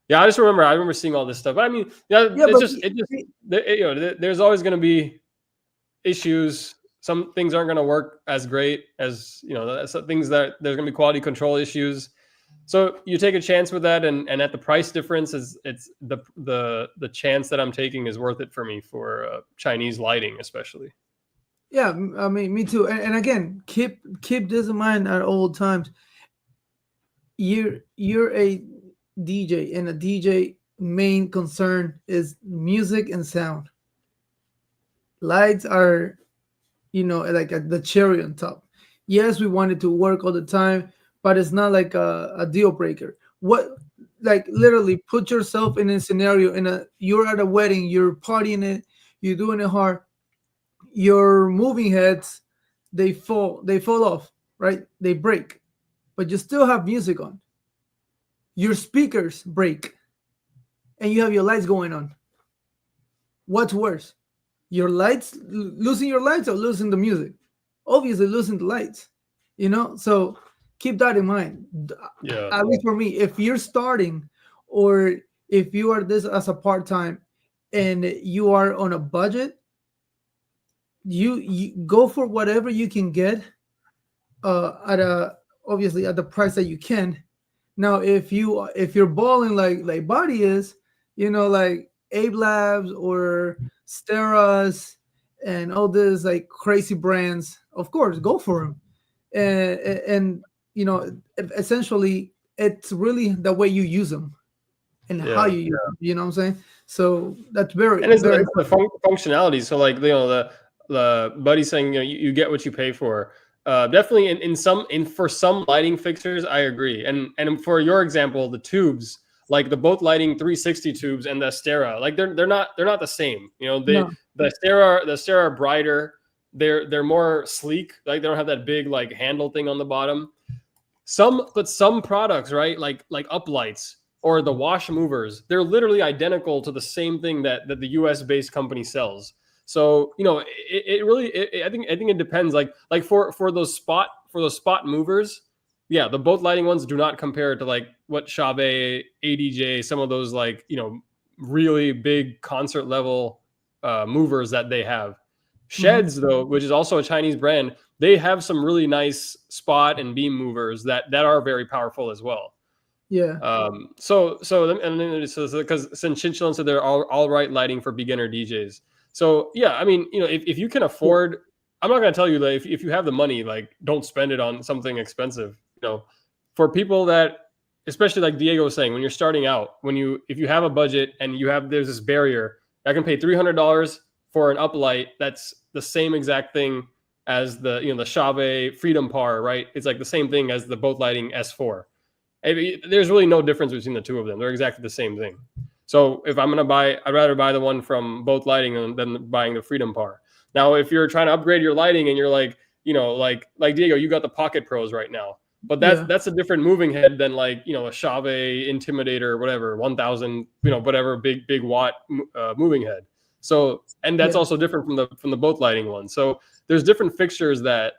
Yeah, I remember seeing all this stuff. But I mean, yeah, Yeah, but it just there's always going to be issues. Some things aren't going to work as great as some things that there's going to be quality control issues. So you take a chance with that, and at the price difference is it's the chance that I'm taking is worth it for me for Chinese lighting especially. yeah, I mean me too. And again, keep this in mind at all times. You're a DJ, and a DJ main concern is music and sound. Lights are like the cherry on top. Yes, we want it to work all the time, but it's not like a deal breaker. What, like, literally put yourself in a scenario, you're at a wedding, you're partying it, you're doing it hard, your moving heads, they fall off, right? They break, but you still have music on. Your speakers break, and you have your lights going on. What's worse, your lights, losing your lights, or losing the music? Obviously losing the lights. So keep that in mind. Yeah, At least for me, if you're starting, or if you are this as a part-time, and you are on a budget, you go for whatever you can get, at a obviously at the price that you can, Now, if you're balling like Body is, like Abe Labs or Steras and all this like crazy brands, of course, go for them. And essentially, it's really the way you use them and how Yeah. you use them. You know what I'm saying? So that's very And very it's the functionality. So like the buddy saying you get what you pay for. Definitely in for some lighting fixtures, I agree. And for your example, the tubes like the both lighting 360 tubes and the Astera, like they're not the same. no, The Astera are brighter. They're more sleek. Like they don't have that big like handle thing on the bottom. Some products, right, like uplights or the wash movers, they're literally identical to the same thing that the US based company sells. So it really I think it depends. Like for those spot movers, yeah, the both lighting ones do not compare to like what Chave, ADJ, some of those like really big concert level movers that they have. Sheds though, which is also a Chinese brand, they have some really nice spot and beam movers that are very powerful as well. yeah, And then because since Chinchin said they're all right lighting for beginner DJs. So yeah, I mean, if you can yeah, afford, I'm not gonna tell you that if you have the money, like don't spend it on something expensive. For people that, especially like Diego was saying, when you're starting out, if you have a budget and there's this barrier, I can pay $300 for an uplight that's the same exact thing as the Chave Freedom Par, right? It's like the same thing as the both lighting S4. There's really no difference between the two of them. They're exactly the same thing. So if I'm gonna buy, I'd rather buy the one from both lighting than buying the Freedom Par. Now, if you're trying to upgrade your lighting and you're like, like Diego, you got the Pocket Pros right now, but yeah, that's a different moving head than like a Chave Intimidator, whatever 1,000, whatever big watt moving head. So, and that's yeah. also different from the both lighting one. So there's different fixtures that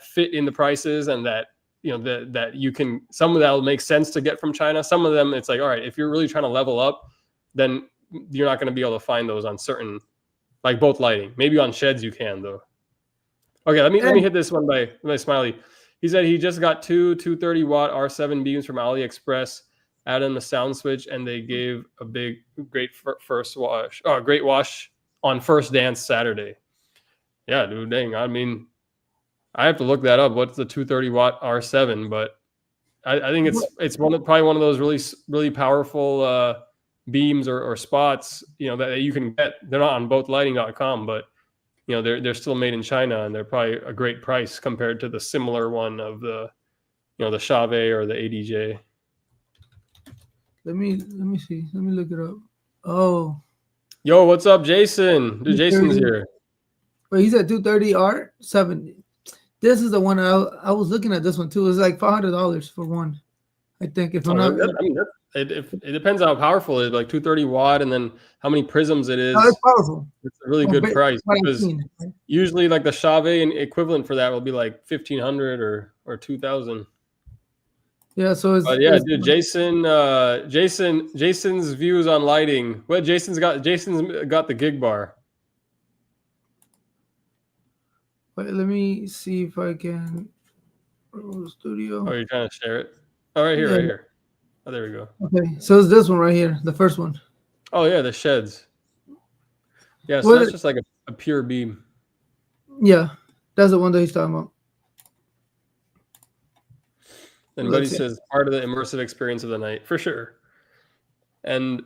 fit in the prices and that that you can, some of that will make sense to get from China. Some of them it's like, all right, if you're really trying to level up, then you're not going to be able to find those on certain, like both lighting. Maybe on sheds you can though. Okay, let me hit this one by Smiley. He said he just got two 230-watt R7 beams from AliExpress, added in the sound switch, and they gave a great wash on first dance Saturday. Yeah, dude, dang. I mean, I have to look that up. What's the 230-watt R7? But I think it's probably one of those really powerful beams or spots that you can get. They're not on bothlighting.com, but they're still made in China, and they're probably a great price compared to the similar one of the the Chave or the ADJ. Let me see. Let me look it up. Oh, Yo, what's up, Jason? Dude, Jason's here. But he's at 230 R7. This is the one I was looking at. This one too. It's like $500 for one. I think if I'm not. It depends how powerful it is. Like 230-watt, and then how many prisms it is. No, it's powerful. It's a really good price because usually like the Chave and equivalent for that will be like 1,500 or 2,000. Yeah, so it's. But yeah, dude, Jason's views on lighting. Well, Jason's got the gig bar. Wait, let me see if I can. Studio. Oh, you're trying to share it? Oh, right here, right here. Oh, there we go. Okay, so it's this one right here, the first one. Oh yeah, the sheds. Yeah, so that's just like a pure beam. Yeah, that's the one that he's talking about. And Buddy says part of the immersive experience of the night for sure. And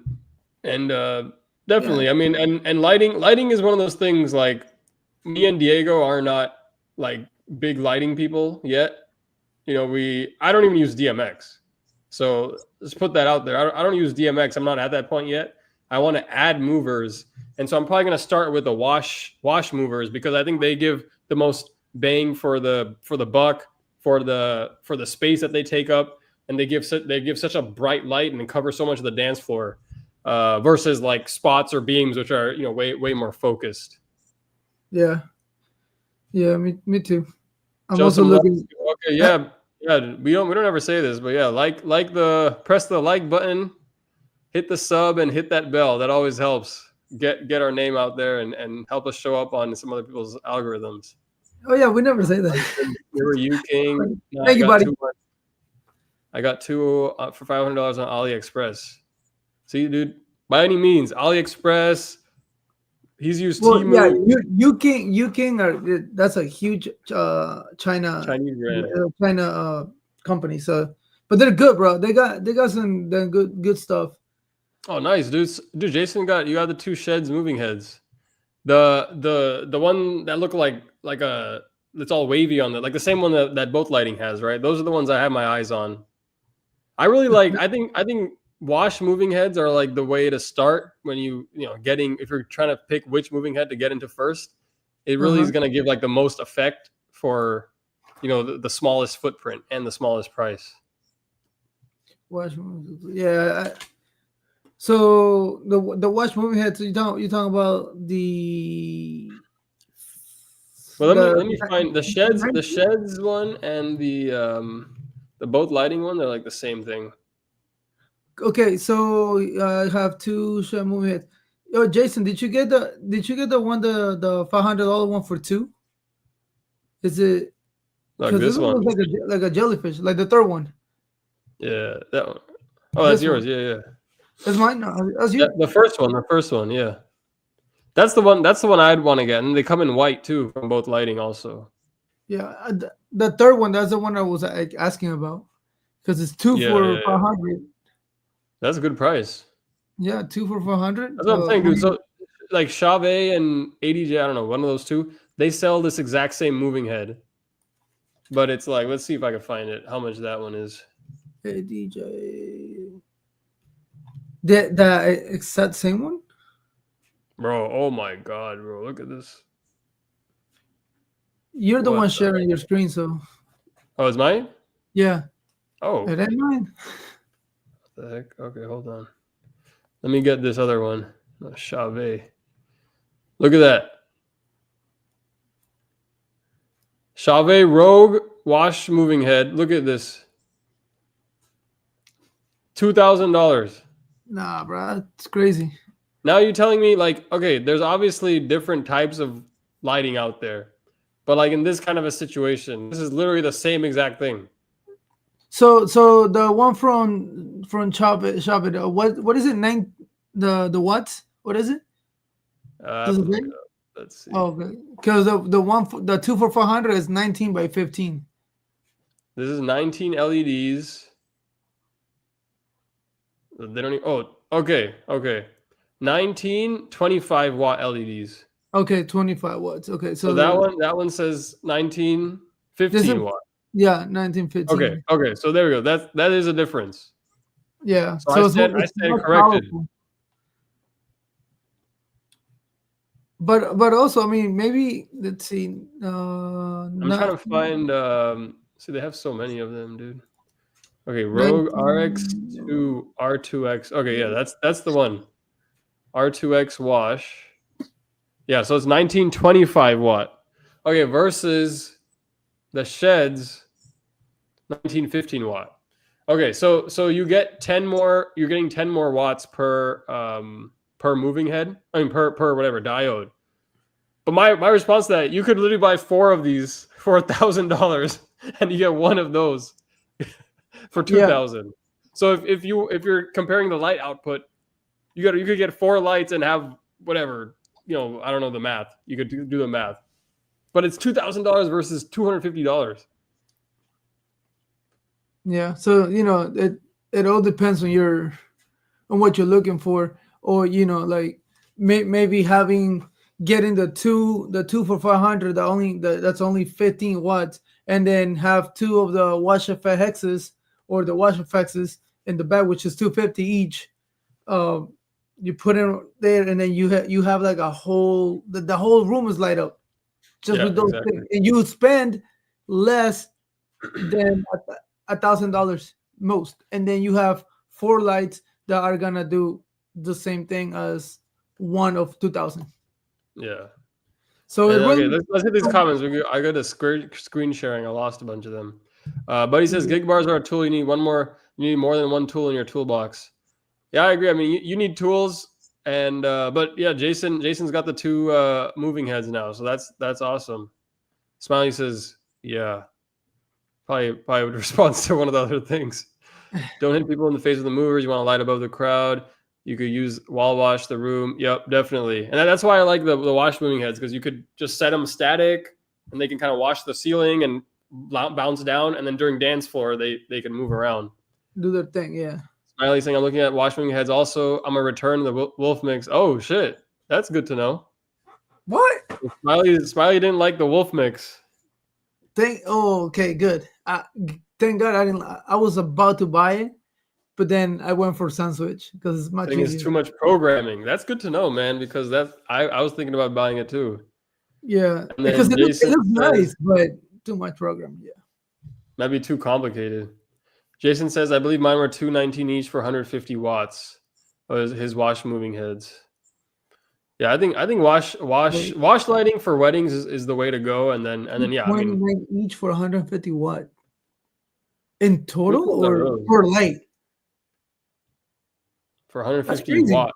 definitely, I mean, and lighting is one of those things. Like me and Diego are not like big lighting people yet. I don't even use DMX. So let's put that out there. I don't use DMX. I'm not at that point yet. I want to add movers, and so I'm probably going to start with the wash movers because I think they give the most bang for the buck for the space that they take up, and they give such a bright light and cover so much of the dance floor versus like spots or beams, which are way more focused. Yeah, me too. I'm also looking. Okay, yeah. We don't ever say this, but yeah, press the like button, hit the sub, and hit that bell. That always helps get our name out there and help us show up on some other people's algorithms. Oh yeah, we never say that. You King. Thank you, buddy. I got two for $500 on AliExpress. See, dude, by any means, AliExpress. He's used Well, yeah, Temu, you are that's a huge Chinese brand. China company. So, but they're good, bro. They got some good stuff. Oh, nice, dude. Dude, Jason got the two sheds moving heads. The one that look like a it's all wavy on it, like the same one that boat lighting has, right? Those are the ones I have my eyes on. I really like. I think wash moving heads are like the way to start when if you're trying to pick which moving head to get into first. It really is going to give like the most effect for the smallest footprint and the smallest price. Wash, yeah. So the wash moving heads. You talking about the. Well, let me find the sheds one and the boat lighting one. They're like the same thing. Okay, so I have two shed moving heads. Yo, Jason, did you get the one the $500 one for two? Is it Like because this this one one? looks like a jellyfish, like the third one? Yeah, that one. Oh, that's This yours. one. Yeah. That's mine. No, that's you. The first one. Yeah. That's the one. That's the one I'd want to get, and they come in white too from both lighting also. Yeah, the third one. That's the one I was asking about because it's two for Yeah. 500. That's a good price. Yeah, two for 500. That's what I'm saying, dude. So like Chauvet and ADJ, I don't know, one of those two, they sell this exact same moving head, but it's like, let's see if I can find it. How much that one is? Hey, DJ. It's that same one. Bro, oh my god, bro, look at this. You're the one sharing your screen, so. Oh, it's mine? Yeah. Oh. It ain't mine. What the heck? Okay, hold on. Let me get this other one. Chauvet. Look at that. Chauvet Rogue wash moving head. Look at this. $2,000. Nah, bro, it's crazy. Now you're telling me, like, okay, there's obviously different types of lighting out there, but like in this kind of a situation, this is literally the same exact thing. So the one from Chavit, what is it? The what? What is it? Let's see. Oh, okay. Because the two for 400 is 19 by 15. This is 19 LEDs. They don't. Okay. 19 25 watt LEDs. Okay, 25 watts. Okay, so that one says 19 15 watt. Yeah, 19 15. Okay. So there we go. That is a difference. Yeah. So I said corrected. Powerful. But also, I mean, maybe let's see. I'm trying to find. See, they have so many of them, dude. Okay, Rogue RX2 R2X. Okay, yeah, that's the one. R2X wash. Yeah, so it's 1925 watt. Okay, versus the sheds 1915 watt. Okay, so you get 10 more. You're getting 10 more watts per moving head. I mean per whatever diode. But my response to that, you could literally buy 4 of these for $1,000, and you get one of those for $2,000. Yeah. So if you're comparing the light output, you could get 4 lights and have whatever, I don't know the math. You could do the math, but it's $2,000 versus $250. Yeah, so it all depends on what you're looking for, or like maybe getting the two for 500 that's only 15 watts, and then have 2 of the wash effect hexes or the wash effects in the back, which is 250 each. You put it there, and then you have like a whole the whole room is light up just with those things, and you spend less than $1,000 most, and then you have 4 lights that are gonna do the same thing as one of 2,000. Yeah. So okay, let's hit these comments. I got a screen sharing. I lost a bunch of them. Buddy says gig bars are a tool. You need more than one tool in your toolbox. Yeah, I agree. I mean, you need tools, and but yeah, Jason's got the 2 moving heads now, so that's awesome. Smiley says, yeah, probably would respond to one of the other things. Don't hit people in the face with the movers. You want to light above the crowd. You could use wall wash the room. Yep, definitely. And that's why I like the wash moving heads, because you could just set them static and they can kind of wash the ceiling and bounce down. And then during dance floor, they can move around. Do their thing, yeah. Smiley saying, I'm looking at wash moving heads also. I'm going to return the wolf mix. Oh, shit. That's good to know. What? Smiley didn't like the wolf mix. Okay, good. Thank God I didn't. I was about to buy it, but then I went for Sunswitch because it's much easier. It's too much programming. That's good to know, man, because I was thinking about buying it too. Yeah, because it looks nice, but too much programming. Yeah, might be too complicated. Jason says, I believe mine were $219 each for 150 watts. His wash moving heads. Yeah, I think wash lighting for weddings is the way to go, and then yeah, I mean, each for 150 watt in total or per light? For 150 watt.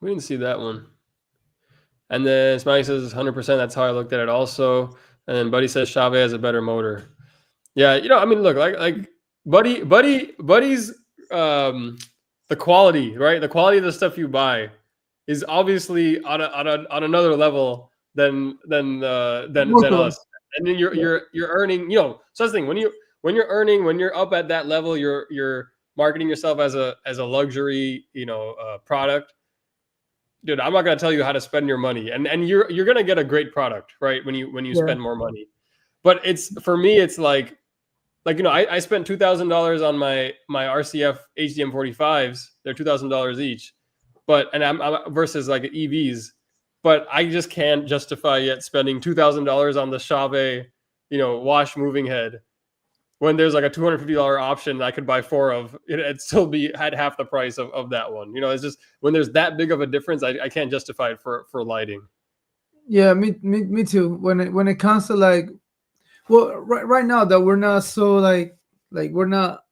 We didn't see that one. And then Smiley says 100%. That's how I looked at it also. And then Buddy says Chave has a better motor. Yeah, I mean, look, like Buddy's the quality, right? The quality of the stuff you buy is obviously on another level than us. And then you're earning, so that's the thing. When you're up at that level, you're marketing yourself as a luxury, product. Dude, I'm not gonna tell you how to spend your money, and you're gonna get a great product, right? When you spend more money. But for me, it's like I spent $2,000 on my RCF HDM 45s. They're $2,000 each, and I'm versus like EVs. But I just can't justify yet spending $2,000 on the Chave, wash moving head, when there's like a $250 option that I could buy 4 of. It'd still be at half the price of that one. It's just when there's that big of a difference, I can't justify it for lighting. Yeah, me too. When it comes to like, well, right now that we're not so like we're not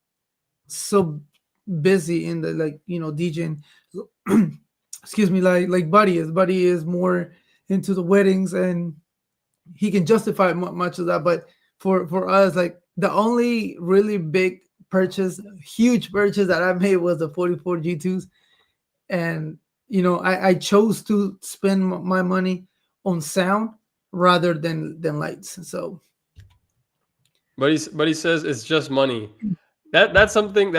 so busy in the DJing. Excuse me, like Buddy is more into the weddings and he can justify much of that. But for us, like the only really big huge purchase that I made was the 44 G2s, and I chose to spend my money on sound rather than lights. So. But he says it's just money. That's something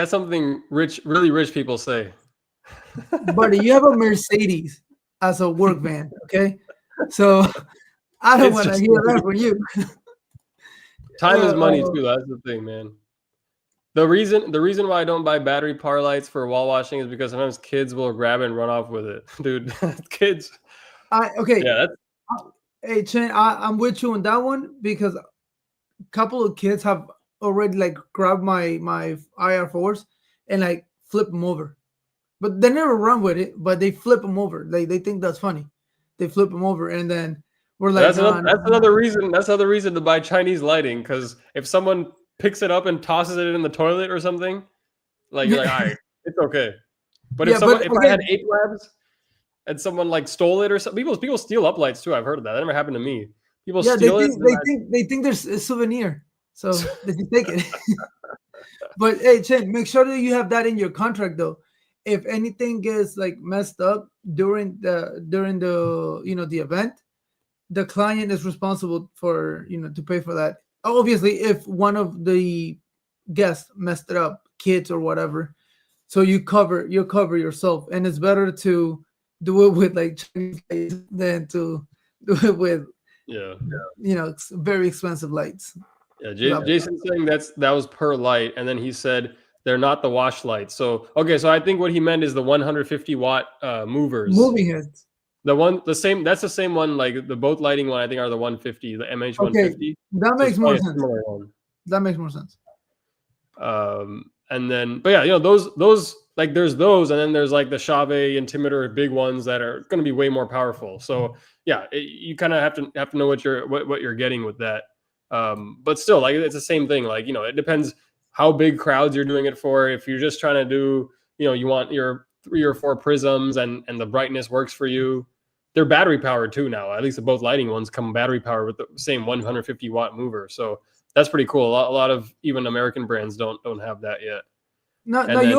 really rich people say. Buddy, you have a Mercedes as a work van, okay? So I don't want to hear that from you. Time is money too. That's the thing, man. The reason why I don't buy battery power lights for wall washing is because sometimes kids will grab it and run off with it, dude. Kids. Yeah. Hey, Chen, I'm with you on that one because a couple of kids have already like grabbed my IR4s and like flip them over, but they never run with it. But they flip them over. They think that's funny. They flip them over, and then we're like, that's another reason. That's another reason to buy Chinese lighting, because if someone picks it up and tosses it in the toilet or something, like you're like, all right, it's okay. But if I had 8 labs and someone like stole it or something, people steal up lights too. I've heard of that. That never happened to me. People steal it. They think there's a souvenir, so they can take it. But hey, Chen, make sure that you have that in your contract though. If anything gets like messed up during the the event, the client is responsible for to pay for that. Obviously, if one of the guests messed it up, kids or whatever, so you cover yourself, and it's better to do it with like Chinese than to do it with very expensive lights. Yeah, Jason's saying that was per light, and then he said they're not the wash lights. So so I think what he meant is the 150 watt movers, moving heads. That's the same one, like the both lighting one, I think, are the 150, the MH 150. That makes more sense. That makes more sense. And then, but yeah, those like there's those, and then there's like the Chave Intimidator big ones that are going to be way more powerful. So yeah, you kind of have to know what you're getting with that. But still, like it's the same thing. Like it depends how big crowds you're doing it for. If you're just trying to do, you want your 3 or 4 prisms and the brightness works for you. They're battery powered too now. At least the both lighting ones come battery powered with the same 150 watt mover. So that's pretty cool. A lot of even American brands don't have that yet. Now And then you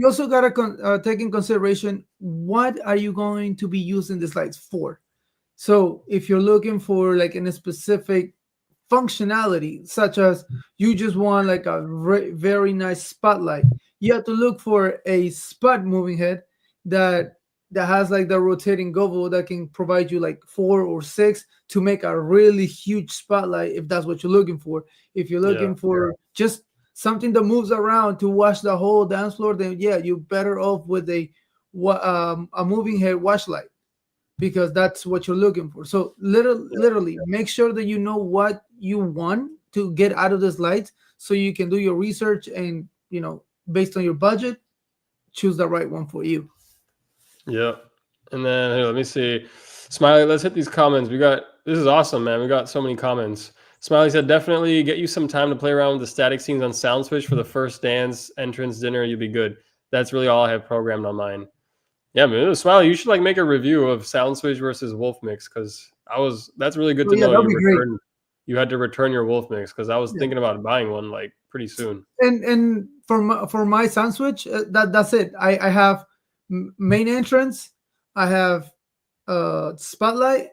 also gotta take in consideration what are you going to be using these lights for. So if you're looking for like in a specific functionality, such as you just want like a very nice spotlight, you have to look for a spot moving head that has like the rotating gobo that can provide you like 4 or 6 to make a really huge spotlight if that's what you're looking for. If you're looking for just something that moves around to watch the whole dance floor, then yeah, you're better off with a moving head watch light because that's what you're looking for. So literally make sure that you know what you want to get out of this light so you can do your research and based on your budget, choose the right one for you. Yeah. And then here, let me see. Smiley, let's hit these comments. This is awesome, man. We got so many comments. Smiley said, definitely get you some time to play around with the static scenes on Sound Switch for the first dance, entrance, dinner. You'll be good. That's really all I have programmed on mine. Yeah, man. Smiley, you should like make a review of Sound Switch versus Wolf Mix because that's really good to know. You had to return your Wolf Mix because I was thinking about buying one like pretty soon. And for my Sound Switch, that's it. I have main entrance, I have spotlight,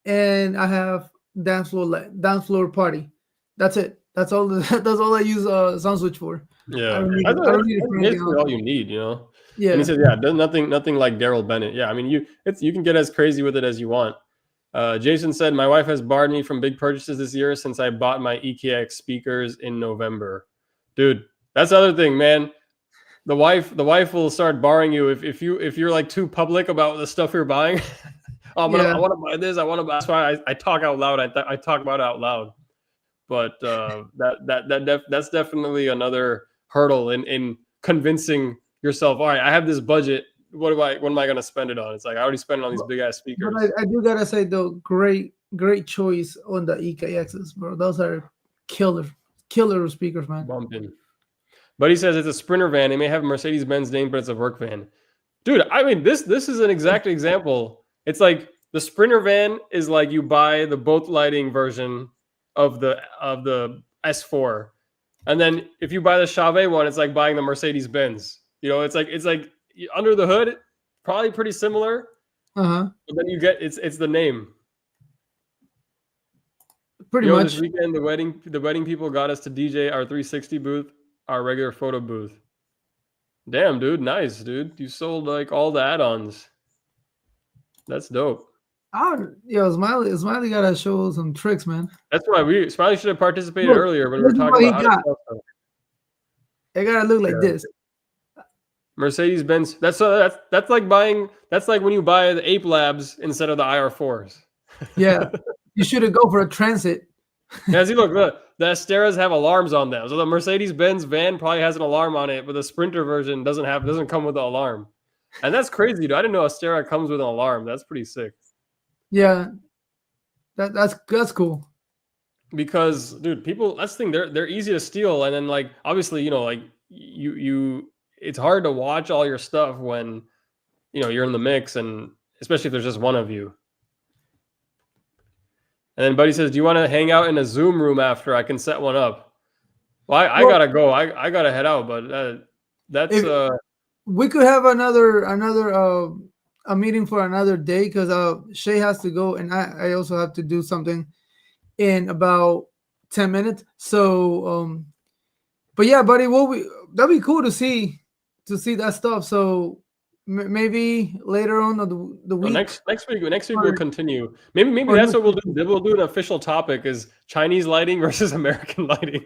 and I have dance floor party. That's it. That's all. That's all I use Sound Switch for. Yeah, I don't need basically all you need, Yeah. And he said, yeah, nothing like Daryl Bennett. Yeah, I mean, you can get as crazy with it as you want. Jason said, my wife has barred me from big purchases this year since I bought my EKX speakers in November. Dude, that's the other thing, man. The wife will start barring you if you're like too public about the stuff you're buying. I want to buy this. I want to buy. That's why I talk out loud. I talk about it out loud. But that's definitely another hurdle in convincing yourself. All right, I have this budget. What am I going to spend it on? It's like I already spent it on these big ass speakers. But I do gotta say though, great choice on the EKXs, bro. Those are killer speakers, man. Bumping. But he says it's a Sprinter van. It may have a Mercedes-Benz name, but it's a work van. Dude, I mean, this is an exact example. It's like the Sprinter van is like you buy the both lighting version of the S4, and then if you buy the Chauvet one, it's like buying the Mercedes-Benz. It's like under the hood, probably pretty similar. But then you get it's the name. Pretty much. This weekend, the wedding people got us to DJ our 360 booth, our regular photo booth. Damn, dude, nice, dude. You sold like all the add-ons. That's dope. Smiley gotta show some tricks, man. That's why Smiley should have participated earlier when we were talking about how to sell stuff. It gotta look like this. Mercedes-Benz. That's like buying. That's like when you buy the Ape Labs instead of the IR4s. Yeah, you should go for a Transit. Yeah, see, look, the Asteras have alarms on them. So the Mercedes-Benz van probably has an alarm on it, but the Sprinter version doesn't come with an alarm. And that's crazy, dude. I didn't know Astera comes with an alarm. That's pretty sick. Yeah, that's cool. Because, dude, people, that's the thing. They're easy to steal, and then like obviously, like you, it's hard to watch all your stuff when you're in the mix, and especially if there's just one of you. And then Buddy says, do you want to hang out in a Zoom room after? I can set one up. Well, I gotta go. I gotta head out, but we could have another a meeting for another day because Shay has to go and I also have to do something in about 10 minutes. So but yeah, buddy, that'd be cool to see that stuff. So maybe later on the week. Next week we'll continue. Maybe that's what we'll do. We'll do an official topic is Chinese lighting versus American lighting.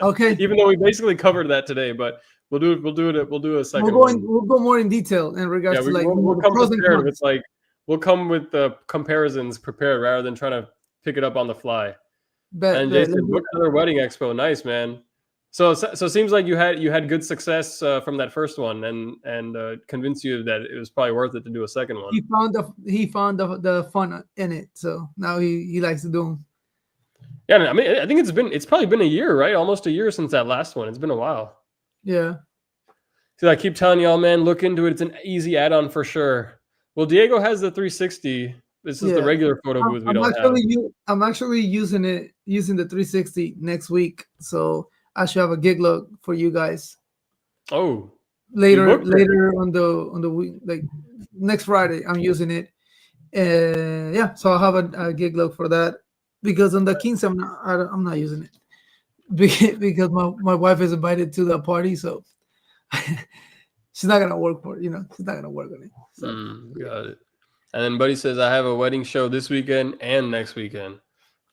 Okay. Even though we basically covered that today, but we'll do a second. We'll go more in detail in regards to we'll come prepared. It's like we'll come with the comparisons prepared rather than trying to pick it up on the fly. Jason, book another wedding expo. Nice, man. So it seems like you had good success from that first one, and convinced you that it was probably worth it to do a second one. He found the fun in it, so now he likes to do them. Yeah, I mean, I think it's probably been a year, right? Almost a year since that last one. It's been a while. Yeah. See, I keep telling y'all, man, look into it. It's an easy add-on for sure. Well, Diego has the 360. This is the regular photo booth we don't have. I'm actually using it using the 360 next week, so I should have a gig log for you guys Oh, you later booked it. later on the week, like next Friday. I'm using it, and yeah, so I'll have a gig log for that because on the Kings I'm not using it because my wife is invited to the party, so she's not gonna work for it. She's not gonna work on it. So Got it. And then Buddy says, I have a wedding show this weekend and next weekend.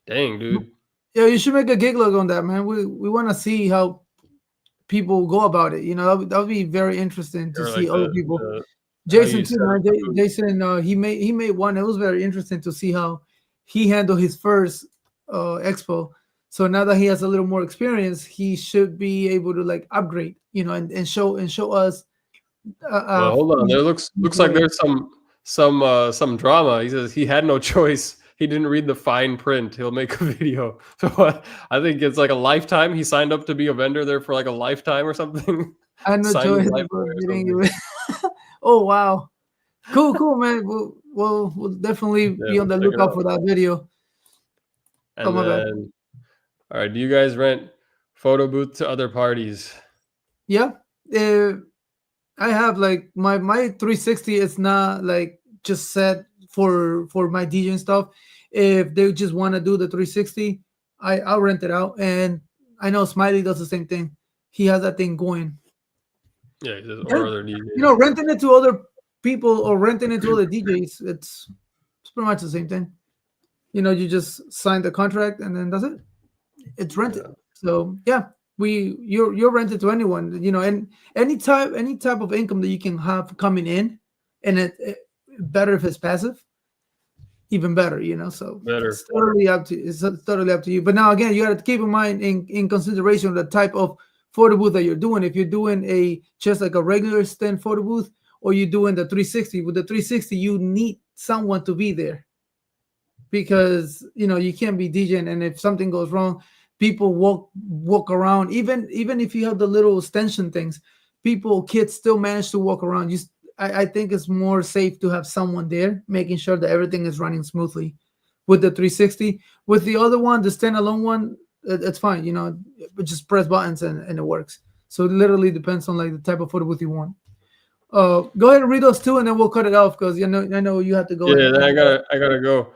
Dang, dude. yeah, you should make a gig log on that, man. We want to see how people go about it. That would be very interesting to Or see like other people. how Jason you too, set man. up the food. Jason, he made one. It was very interesting to see how he handled his first expo. So now that he has a little more experience, he should be able to like upgrade, and show us. Well, hold on. There looks like Way. there's some drama. He says he had no choice. He didn't read the fine print. He'll make a video. So I think it's like a lifetime. He signed up to be a vendor there for like a lifetime or something. I had no Signed his choice, life but away or he didn't something. give it. Oh wow, cool, man. We'll definitely Yeah, be on we'll the check it lookout out. for that video. Oh And my bad. then, all right, do you guys rent photo booth to other parties? Yeah. Uh, I have like my 360 is not like just set for my DJ stuff. If they just want to do the 360, I'll rent it out. And I know Smiley does the same thing. He has that thing going. Yeah, he says, Yeah, or other DJs. renting it to other people or renting it to other DJs, it's pretty much the same thing. You just sign the contract and then that's it. It's rented. Yeah. So yeah, you're rented to anyone, and any type of income that you can have coming in, and it better if it's passive, even better, so Better. it's totally up to you. But now again, you got to keep in mind in consideration the type of photo booth that you're doing. If you're doing a just like a regular stand photo booth, or you're doing the 360, with the 360 you need someone to be there, because you can't be DJing, and if something goes wrong, people walk around. Even if you have the little extension things, kids still manage to walk around. I think it's more safe to have someone there making sure that everything is running smoothly with the 360. With the other one, the standalone one, it's fine. But just press buttons and it works. So it literally depends on like the type of photo booth you want. Go ahead and read those two, and then we'll cut it off because I know you have to go. Yeah, then I gotta go.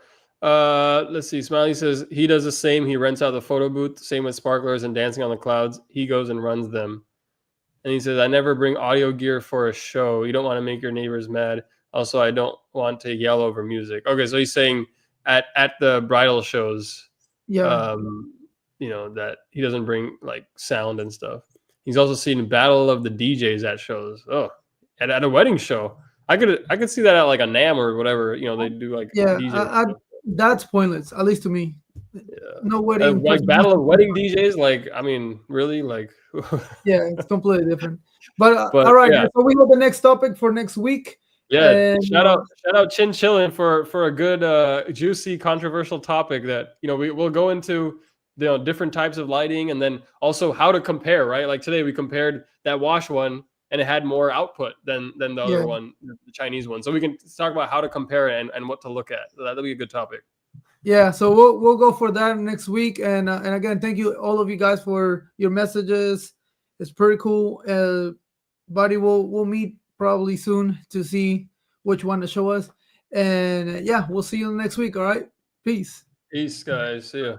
Let's see. Smiley says he does the same. He rents out the photo booth. Same with sparklers and dancing on the clouds. He goes and runs them. And he says, I never bring audio gear for a show. You don't want to make your neighbors mad. Also, I don't want to yell over music. Okay, so he's saying at the bridal shows, Yeah. that he doesn't bring like sound and stuff. He's also seen Battle of the DJs at shows. Oh, at a wedding show. I could see that at like a NAM or whatever. They do like Yeah, DJ. that's pointless, at least to me. Yeah. No wedding Like person Battle of wants Wedding DJs. Like, I mean, really, like. yeah, it's completely different. But But all right, yeah. guys, so we have the next topic for next week. Yeah, And shout out Chin Chillin for a good juicy controversial topic that we'll go into different types of lighting, and then also how to compare, right? Like today we compared that wash one and it had more output than the yeah, other one, the Chinese one. So we can talk about how to compare it and what to look at. So that'll be a good topic. yeah. So we'll go for that next week. And again, thank you all of you guys for your messages. It's pretty cool. Buddy, we'll meet probably soon to see which one to show us. And yeah, we'll see you next week. All right. Peace. Peace, guys. See ya.